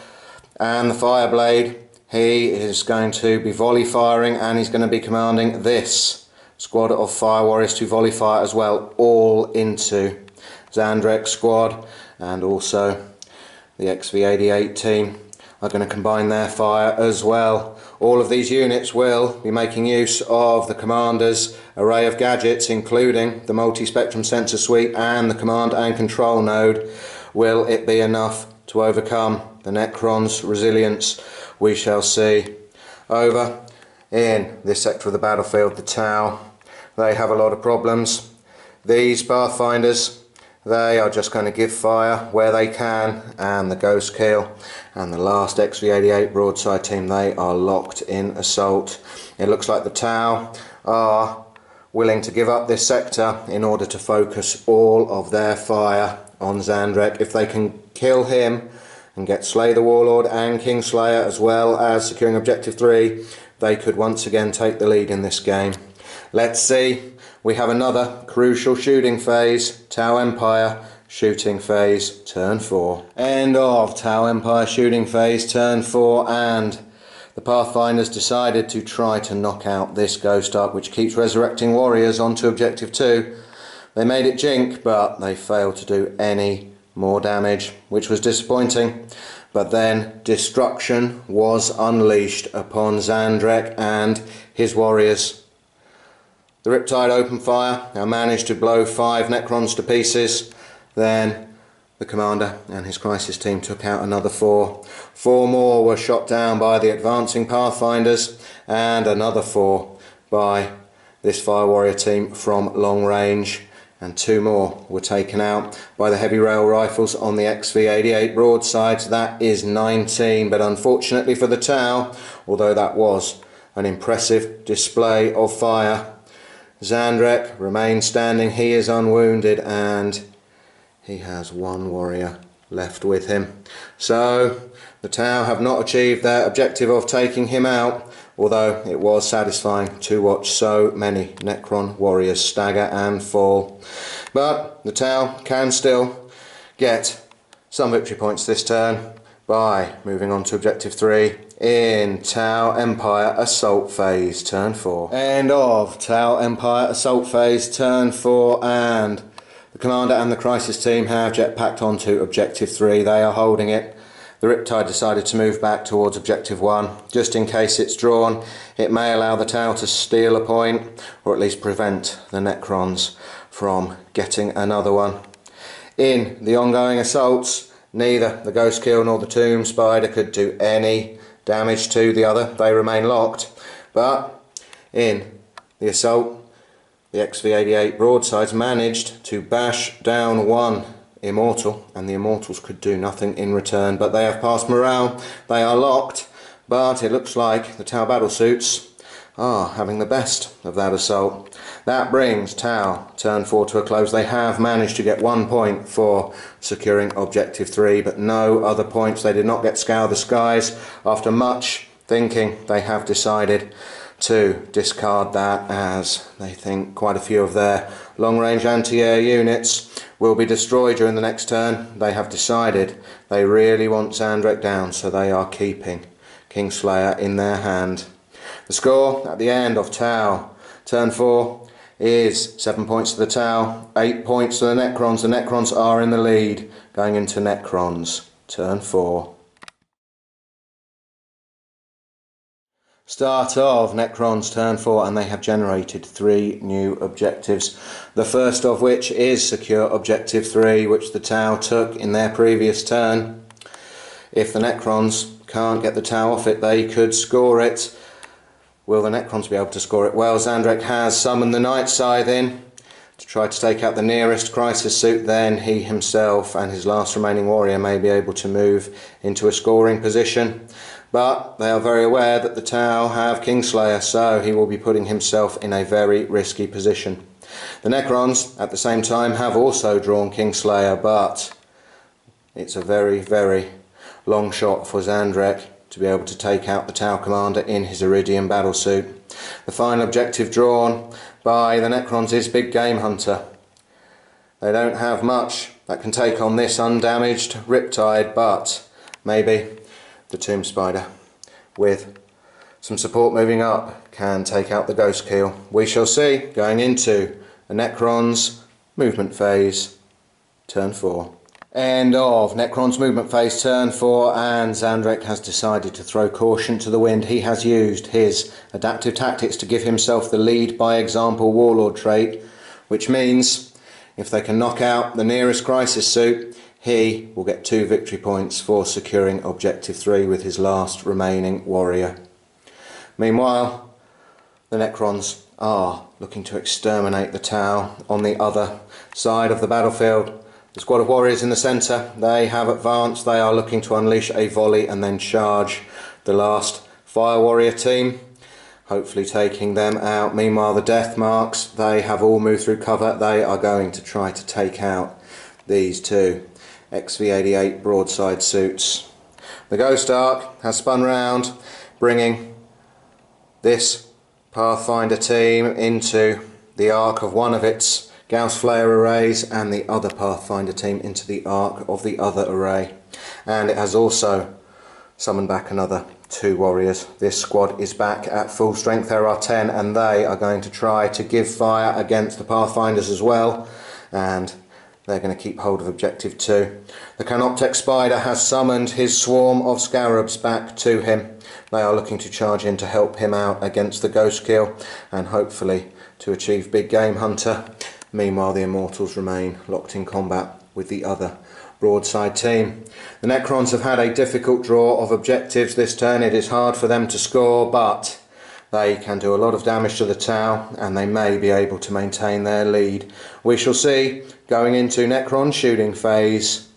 And the Fireblade, he is going to be volley firing, and he's going to be commanding this squad of fire warriors to volley fire as well, all into Zandrek's squad. And also the XV-88 team are going to combine their fire as well. All of these units will be making use of the Commander's array of gadgets, including the multi-spectrum sensor suite and the command and control node. Will it be enough to overcome the Necrons' resilience? We shall see. Over in this sector of the battlefield, the Tau, they have a lot of problems. These Pathfinders, they are just going to give fire where they can, and the Ghost Kill and the last XV-88 broadside team, they are locked in assault. It looks like the Tau are willing to give up this sector in order to focus all of their fire on Zandrek. If they can kill him and get Slay the Warlord and Kingslayer as well as securing objective 3, they could once again take the lead in this game. Let's see. We have another crucial shooting phase, Tau Empire shooting phase turn 4. End of Tau Empire shooting phase turn 4, and the Pathfinders decided to try to knock out this Ghost Ark, which keeps resurrecting warriors onto objective 2. They made it jink, but they failed to do any more damage, which was disappointing. But then destruction was unleashed upon Zandrek and his warriors. The Riptide opened fire and managed to blow 5 Necrons to pieces. Then the Commander and his crisis team took out another 4. 4 more were shot down by the advancing Pathfinders, and another 4 by this Fire Warrior team from long range, and 2 more were taken out by the heavy rail rifles on the XV-88 broadsides. That is 19, but unfortunately for the Tau, although that was an impressive display of fire, Zandrek remains standing. He is unwounded and he has 1 warrior left with him. So the Tau have not achieved their objective of taking him out, although it was satisfying to watch so many Necron warriors stagger and fall. But the Tau can still get some victory points this turn by moving on to objective 3 in Tau Empire Assault Phase, turn 4. End of Tau Empire Assault Phase, turn 4, and the Commander and the Crisis team have jetpacked onto objective 3. They are holding it. The Riptide decided to move back towards objective 1. Just in case it's drawn, it may allow the Tau to steal a point, or at least prevent the Necrons from getting another one. In the ongoing assaults, neither the Ghostkill nor the Tomb Spider could do any damage to the other. They remain locked. But in the assault, the XV-88 broadsides managed to bash down 1 Immortal, and the Immortals could do nothing in return. But they have passed morale. They are locked, but it looks like the Tau battlesuits are having the best of that assault. That brings Tau turn 4 to a close. They have managed to get 1 point for securing objective 3, but no other points. They did not get Scour the Skies. After much thinking, they have decided to discard that, as they think quite a few of their long-range anti-air units will be destroyed during the next turn. They have decided they really want Zandrek down, so they are keeping Kingslayer in their hand. The score at the end of Tau turn 4 is 7 points to the Tau, 8 points to the Necrons. The Necrons are in the lead going into Necrons turn 4. Start of Necrons turn 4, and they have generated 3 new objectives. The first of which is secure objective 3, which the Tau took in their previous turn. If the Necrons can't get the Tau off it, they could score it. Will the Necrons be able to score it? Well, Zandrek has summoned the Night Scythe in to try to take out the nearest crisis suit. Then he himself and his last remaining warrior may be able to move into a scoring position. But they are very aware that the Tau have Kingslayer, so he will be putting himself in a very risky position. The Necrons, at the same time, have also drawn Kingslayer, but it's a very, very long shot for Zandrek to be able to take out the Tau commander in his Iridium battlesuit. The final objective drawn by the Necrons is Big Game Hunter. They don't have much that can take on this undamaged Riptide, but maybe the Tomb Spider, with some support moving up, can take out the Ghostkill. We shall see going into the Necrons movement phase, turn 4. End of Necrons movement phase, turn 4, and Zandrek has decided to throw caution to the wind. He has used his adaptive tactics to give himself the lead by example warlord trait, which means if they can knock out the nearest crisis suit, he will get 2 victory points for securing objective 3 with his last remaining warrior. Meanwhile, the Necrons are looking to exterminate the Tau on the other side of the battlefield. The squad of warriors in the centre, they have advanced. They are looking to unleash a volley and then charge the last Fire Warrior team, hopefully taking them out. Meanwhile, the Death Marks, they have all moved through cover. They are going to try to take out these 2 XV-88 broadside suits. The Ghost Ark has spun round, bringing this Pathfinder team into the arc of one of its Gauss Flare arrays, and the other Pathfinder team into the arc of the other array. And it has also summoned back another 2 warriors. This squad is back at full strength. There are 10, and they are going to try to give fire against the Pathfinders as well, and they're going to keep hold of objective 2. The Canoptek Spider has summoned his swarm of Scarabs back to him. They are looking to charge in to help him out against the Ghostkill and hopefully to achieve Big Game Hunter. Meanwhile, the Immortals remain locked in combat with the other broadside team. The Necrons have had a difficult draw of objectives this turn. It is hard for them to score, but They can do a lot of damage to the Tau, and they may be able to maintain their lead. We shall see going into Necron shooting phase,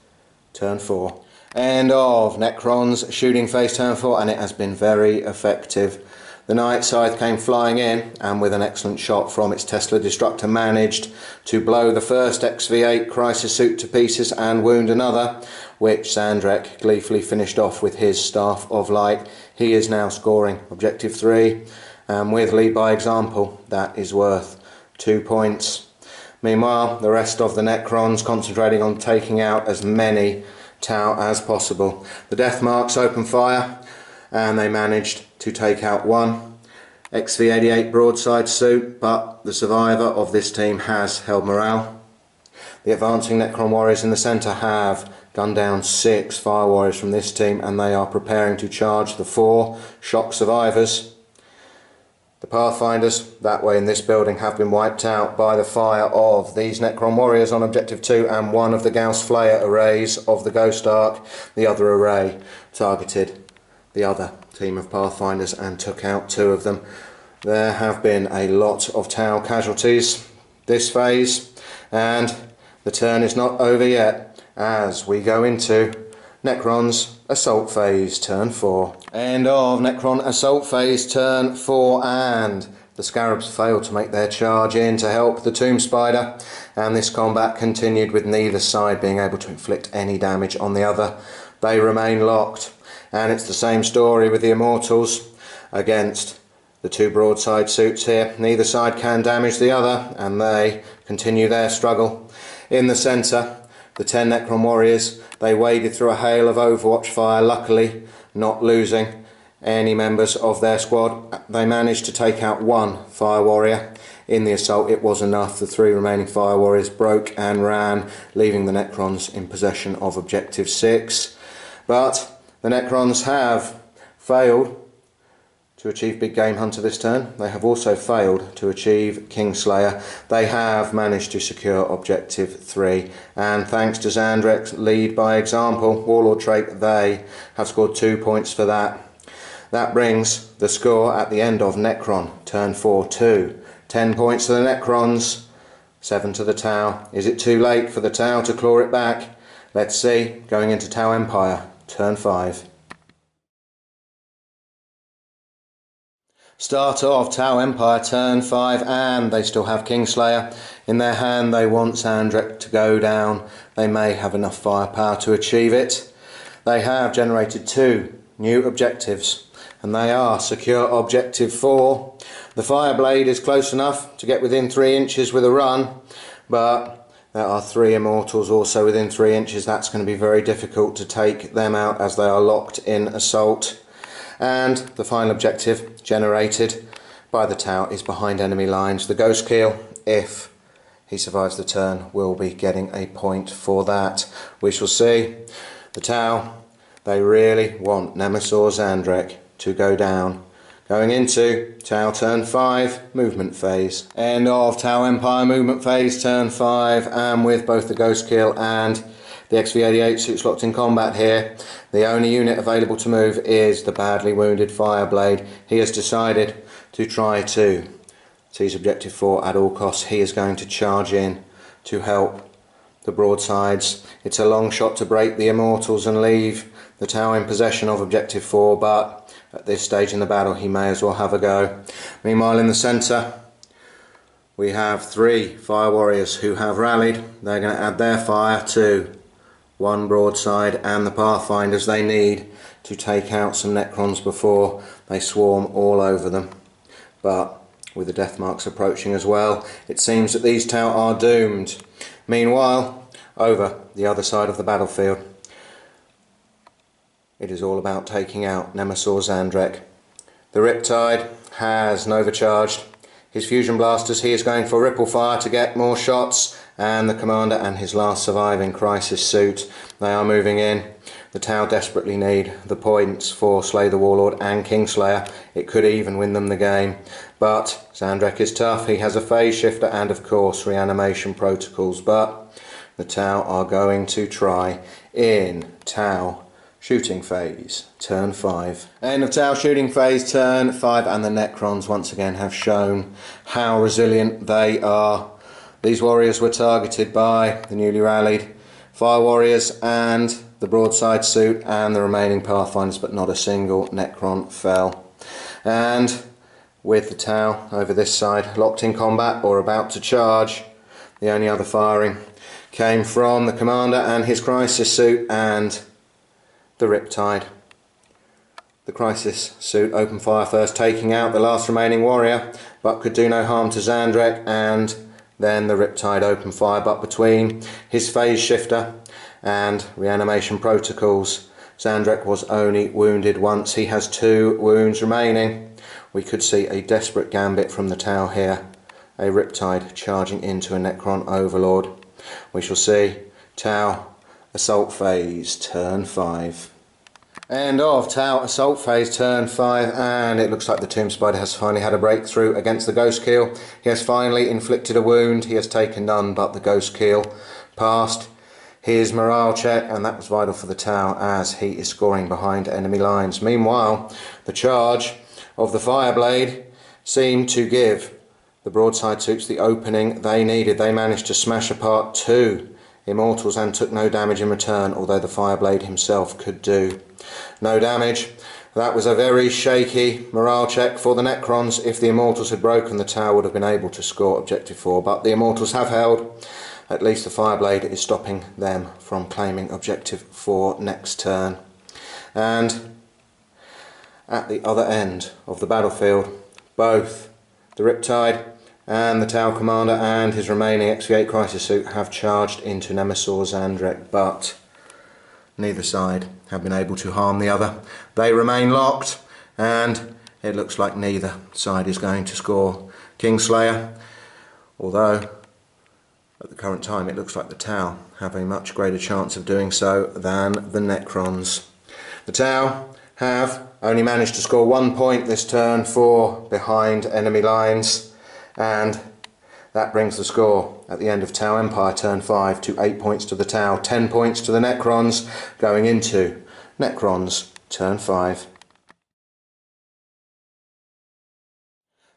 turn 4. End of Necron's shooting phase, turn 4, and it has been very effective. The Night Scythe came flying in, and with an excellent shot from its Tesla Destructor managed to blow the first XV8 Crisis Suit to pieces and wound another, which Zandrek gleefully finished off with his Staff of Light. He is now scoring Objective 3, and with lead by example, that is worth 2 points. Meanwhile, the rest of the Necrons concentrating on taking out as many Tau as possible. The Death Marks open fire, and they managed to take out one XV88 broadside suit, but the survivor of this team has held morale. The advancing Necron warriors in the centre have gunned down 6 fire warriors from this team, and they are preparing to charge the 4 shock survivors. The Pathfinders that way in this building have been wiped out by the fire of these Necron warriors on Objective 2 and one of the Gauss Flayer arrays of the Ghost Ark. The other array targeted the other team of Pathfinders and took out 2 of them. There have been a lot of Tau casualties this phase, and the turn is not over yet as we go into Necron's assault phase, turn 4. End of Necron assault phase, turn 4, and the Scarabs failed to make their charge in to help the Tomb Spider, and this combat continued with neither side being able to inflict any damage on the other. They remain locked, and it's the same story with the Immortals against the 2 broadside suits here. Neither side can damage the other, and they continue their struggle. In the centre, the 10 Necron warriors, they waded through a hail of Overwatch fire, luckily not losing any members of their squad. They managed to take out 1 fire warrior. In the assault it was enough. The 3 remaining fire warriors broke and ran, leaving the Necrons in possession of Objective 6. But the Necrons have failed to achieve Big Game Hunter this turn. They have also failed to achieve Kingslayer. They have managed to secure Objective 3, and thanks to Zandrek's lead by example, Warlord trait, they have scored 2 points for that. That brings the score at the end of Necron turn 4 to 10 points to the Necrons, 7 to the Tau. Is it too late for the Tau to claw it back? Let's see, going into Tau Empire turn 5. Start of Tau Empire turn 5, and they still have Kingslayer in their hand. They want Zandrek to go down. They may have enough firepower to achieve it. They have generated 2 new objectives, and they are secure Objective 4. The Fireblade is close enough to get within 3 inches with a run, but there are 3 Immortals also within 3 inches. That's going to be very difficult to take them out as they are locked in assault. And the final objective generated by the Tau is behind enemy lines. The Ghost Keel, if he survives the turn, will be getting a point for that. We shall see. The Tau, they really want Nemesaur Zandrek to go down. Going into Tau turn 5, movement phase. End of Tau Empire movement phase, turn 5, and with both the Ghost Keel and the XV88 suits locked in combat here, the only unit available to move is the badly wounded Fireblade. He has decided to try to seize Objective 4 at all costs. He is going to charge in to help the broadsides. It's a long shot to break the Immortals and leave the Tau in possession of Objective 4, but at this stage in the battle he may as well have a go. Meanwhile in the centre we have 3 fire warriors who have rallied. They're going to add their fire to 1 broadside, and the Pathfinders, they need to take out some Necrons before they swarm all over them. But with the death marks approaching as well, it seems that these Tau are doomed. Meanwhile, over the other side of the battlefield, it is all about taking out Nemesaur Zandrek. The Riptide has Nova-charged his fusion blasters. He is going for ripple fire to get more shots, and the commander and his last surviving crisis suit, they are moving in. The Tau desperately need the points for Slay the Warlord and Kingslayer. It could even win them the game, but Zandrek is tough. He has a phase shifter and of course reanimation protocols, but the Tau are going to try in Tau shooting phase, turn 5. End of Tau shooting phase, turn 5, and the Necrons once again have shown how resilient they are. These warriors were targeted by the newly rallied Fire Warriors and the broadside suit and the remaining Pathfinders, but not a single Necron fell. And with the Tau over this side locked in combat or about to charge, the only other firing came from the commander and his crisis suit and the Riptide. The crisis suit opened fire first, taking out the last remaining warrior, but could do no harm to Zandrek, and then the Riptide opened fire, but between his phase shifter and reanimation protocols, Zandrek was only wounded once. He has 2 wounds remaining. We could see a desperate gambit from the Tau here. A Riptide charging into a Necron Overlord. We shall see. Tau assault phase, turn 5. End of Tau assault phase, turn 5, and it looks like the Tomb Spider has finally had a breakthrough against the Ghost Keel. He has finally inflicted a wound. He has taken none but the Ghost Keel. Passed his morale check, and that was vital for the Tau as he is scoring behind enemy lines. Meanwhile, the charge of the Fireblade seemed to give the broadside suits the opening they needed. They managed to smash apart 2 Immortals and took no damage in return, although the Fireblade himself could do no damage. That was a very shaky morale check for the Necrons. If the Immortals had broken, the Tau would have been able to score Objective 4, but the Immortals have held. At least the Fireblade is stopping them from claiming Objective 4 next turn. And at the other end of the battlefield, both the Riptide and the Tau Commander and his remaining XV8 Crisis Suit have charged into Nemesor Zandrek, but neither side have been able to harm the other. They remain locked, and it looks like neither side is going to score Kingslayer, although at the current time it looks like the Tau have a much greater chance of doing so than the Necrons. The Tau have only managed to score 1 point this turn for behind enemy lines, and that brings the score at the end of Tau Empire turn 5 to 8 points to the Tau, 10 points to the Necrons, going into Necrons turn 5.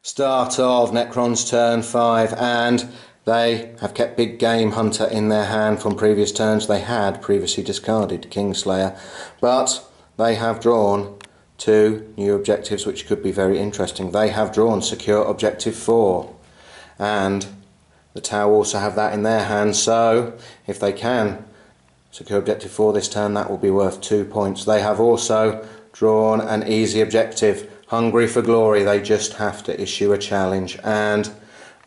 Start of Necrons turn 5, and they have kept Big Game Hunter in their hand from previous turns. They had previously discarded Kingslayer, but they have drawn 2 new objectives which could be very interesting. They have drawn Secure Objective 4, and the Tau also have that in their hands, so if they can secure Objective 4 this turn, that will be worth 2 points. They have also drawn an easy objective, Hungry for Glory. They just have to issue a challenge, and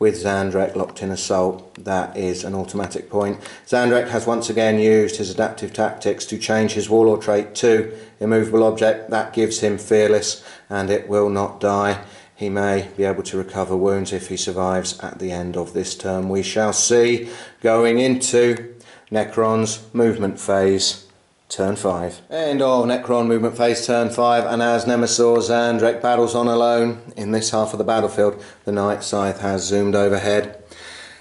with Zandrek locked in assault, that is an automatic point. Zandrek has once again used his adaptive tactics to change his Warlord trait to Immovable Object. That gives him Fearless, and it will not die. He may be able to recover wounds if he survives at the end of this turn. We shall see. Going into Necron's movement phase, turn 5. End of Necron movement phase, turn 5, and as Nemesor Zandrek battles on alone in this half of the battlefield, the Night Scythe has zoomed overhead.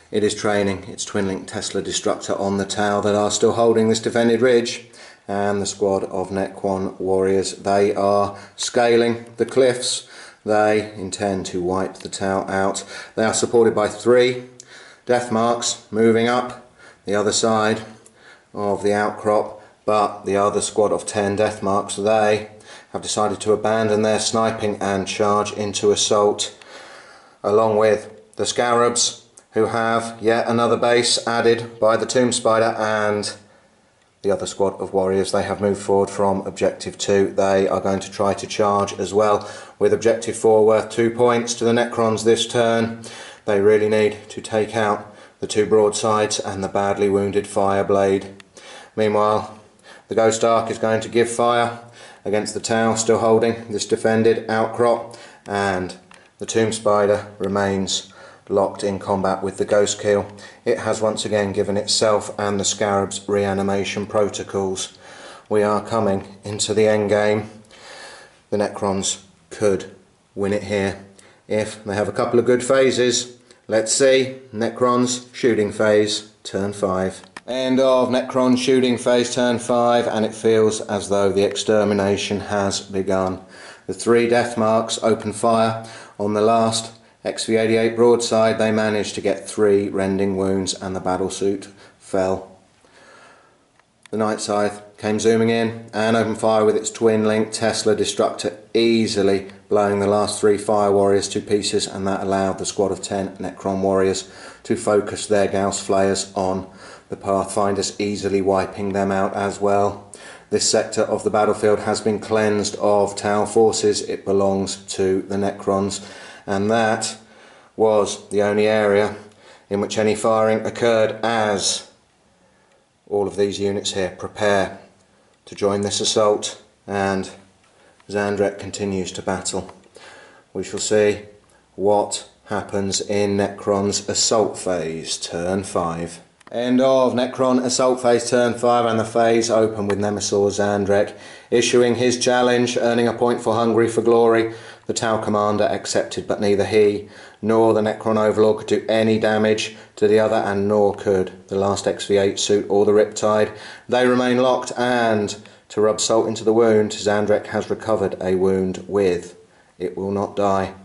It is training its twin-link Tesla Destructor on the Tau that are still holding this defended ridge, and the squad of Necron warriors, they are scaling the cliffs. They intend to wipe the Tau out. They are supported by 3 death marks moving up the other side of the outcrop, but the other squad of 10 death marks, they have decided to abandon their sniping and charge into assault, along with the Scarabs, who have yet another base added by the Tomb Spider, and the other squad of warriors. They have moved forward from Objective 2. They are going to try to charge as well, with Objective 4 worth 2 points to the Necrons this turn. They really need to take out the 2 broadsides and the badly wounded Fireblade. Meanwhile, the Ghost Ark is going to give fire against the Tau still holding this defended outcrop, and the Tomb Spider remains locked in combat with the Ghost Keel. It has once again given itself and the Scarabs reanimation protocols. We are coming into the end game. The Necrons could win it here if they have a couple of good phases. Let's see. Necrons shooting phase, turn 5. End of Necron shooting phase turn 5, and it feels as though the extermination has begun. The 3 death marks open fire on the last XV-88 broadside. They managed to get 3 rending wounds and the battlesuit fell. The Night Scythe came zooming in and opened fire with its twin-link Tesla destructor, easily blowing the last 3 fire warriors to pieces, and that allowed the squad of 10 Necron warriors to focus their Gauss flayers on the Pathfinders, easily wiping them out as well. This sector of the battlefield has been cleansed of Tau forces. It belongs to the Necrons, and that was the only area in which any firing occurred, as all of these units here prepare to join this assault, and Zandrek continues to battle. We shall see what happens in Necron's assault phase turn 5. End of Necron assault phase turn 5, and the phase open with Nemesaur Zandrek issuing his challenge, earning a point for Hungry for Glory. The Tau commander accepted, but neither he nor the Necron overlord could do any damage to the other, and nor could the last XV-8 suit or the Riptide. They remain locked, and to rub salt into the wound, Zandrek has recovered a wound with It Will Not Die,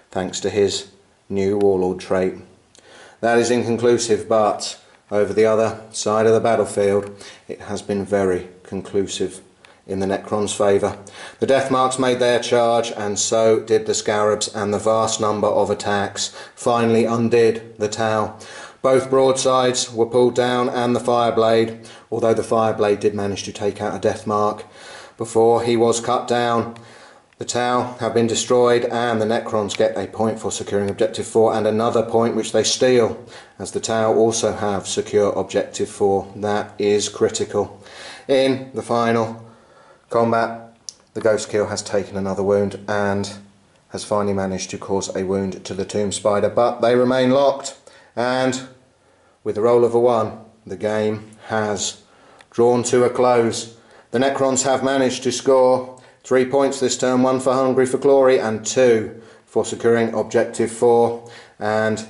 thanks to his new Warlord trait. That is inconclusive, but over the other side of the battlefield it has been very conclusive in the Necrons' favour. The Death Marks made their charge, and so did the Scarabs, and the vast number of attacks finally undid the Tau. Both broadsides were pulled down, and the Fireblade, although the Fireblade did manage to take out a Death Mark before he was cut down. The Tau have been destroyed, and the Necrons get a point for securing Objective 4 and another point which they steal, as the Tau also have secure Objective 4. That is critical. In the final combat, the Ghost Kill has taken another wound and has finally managed to cause a wound to the Tomb Spider, but they remain locked, and with the roll of a 1, the game has drawn to a close. The Necrons have managed to score 3 points this turn, 1 for Hungry for Glory and 2 for securing Objective 4, and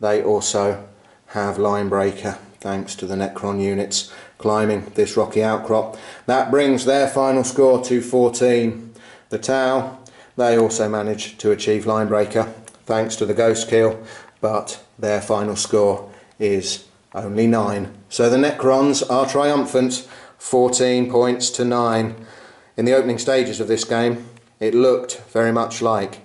they also have Line Breaker thanks to the Necron units climbing this rocky outcrop. That brings their final score to 14. The Tau, they also managed to achieve Line Breaker thanks to the Ghost Kill, but their final score is only 9. So the Necrons are triumphant, 14 points to 9. In the opening stages of this game, it looked very much like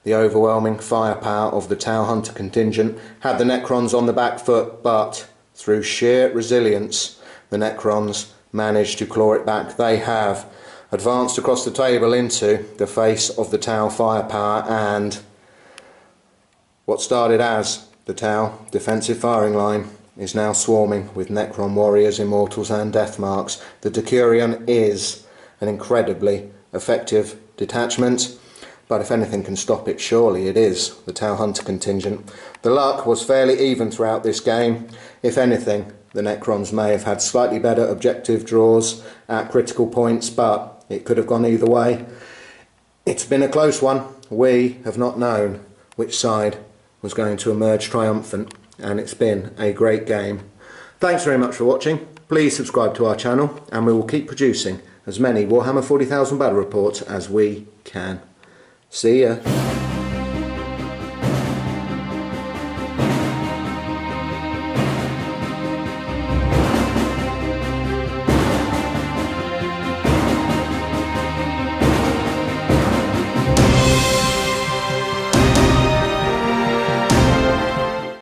the overwhelming firepower of the Tau Hunter Contingent had the Necrons on the back foot, but through sheer resilience, the Necrons managed to claw it back. They have advanced across the table into the face of the Tau firepower, and what started as the Tau defensive firing line is now swarming with Necron warriors, immortals and death marks. The Decurion is an incredibly effective detachment, but if anything can stop it, surely it is the Tau Hunter Contingent. The luck was fairly even throughout this game. If anything, the Necrons may have had slightly better objective draws at critical points, but it could have gone either way. It's been a close one. We have not known which side was going to emerge triumphant, and it's been a great game. Thanks very much for watching. Please subscribe to our channel, and we will keep producing as many Warhammer 40,000 battle reports as we can. See ya.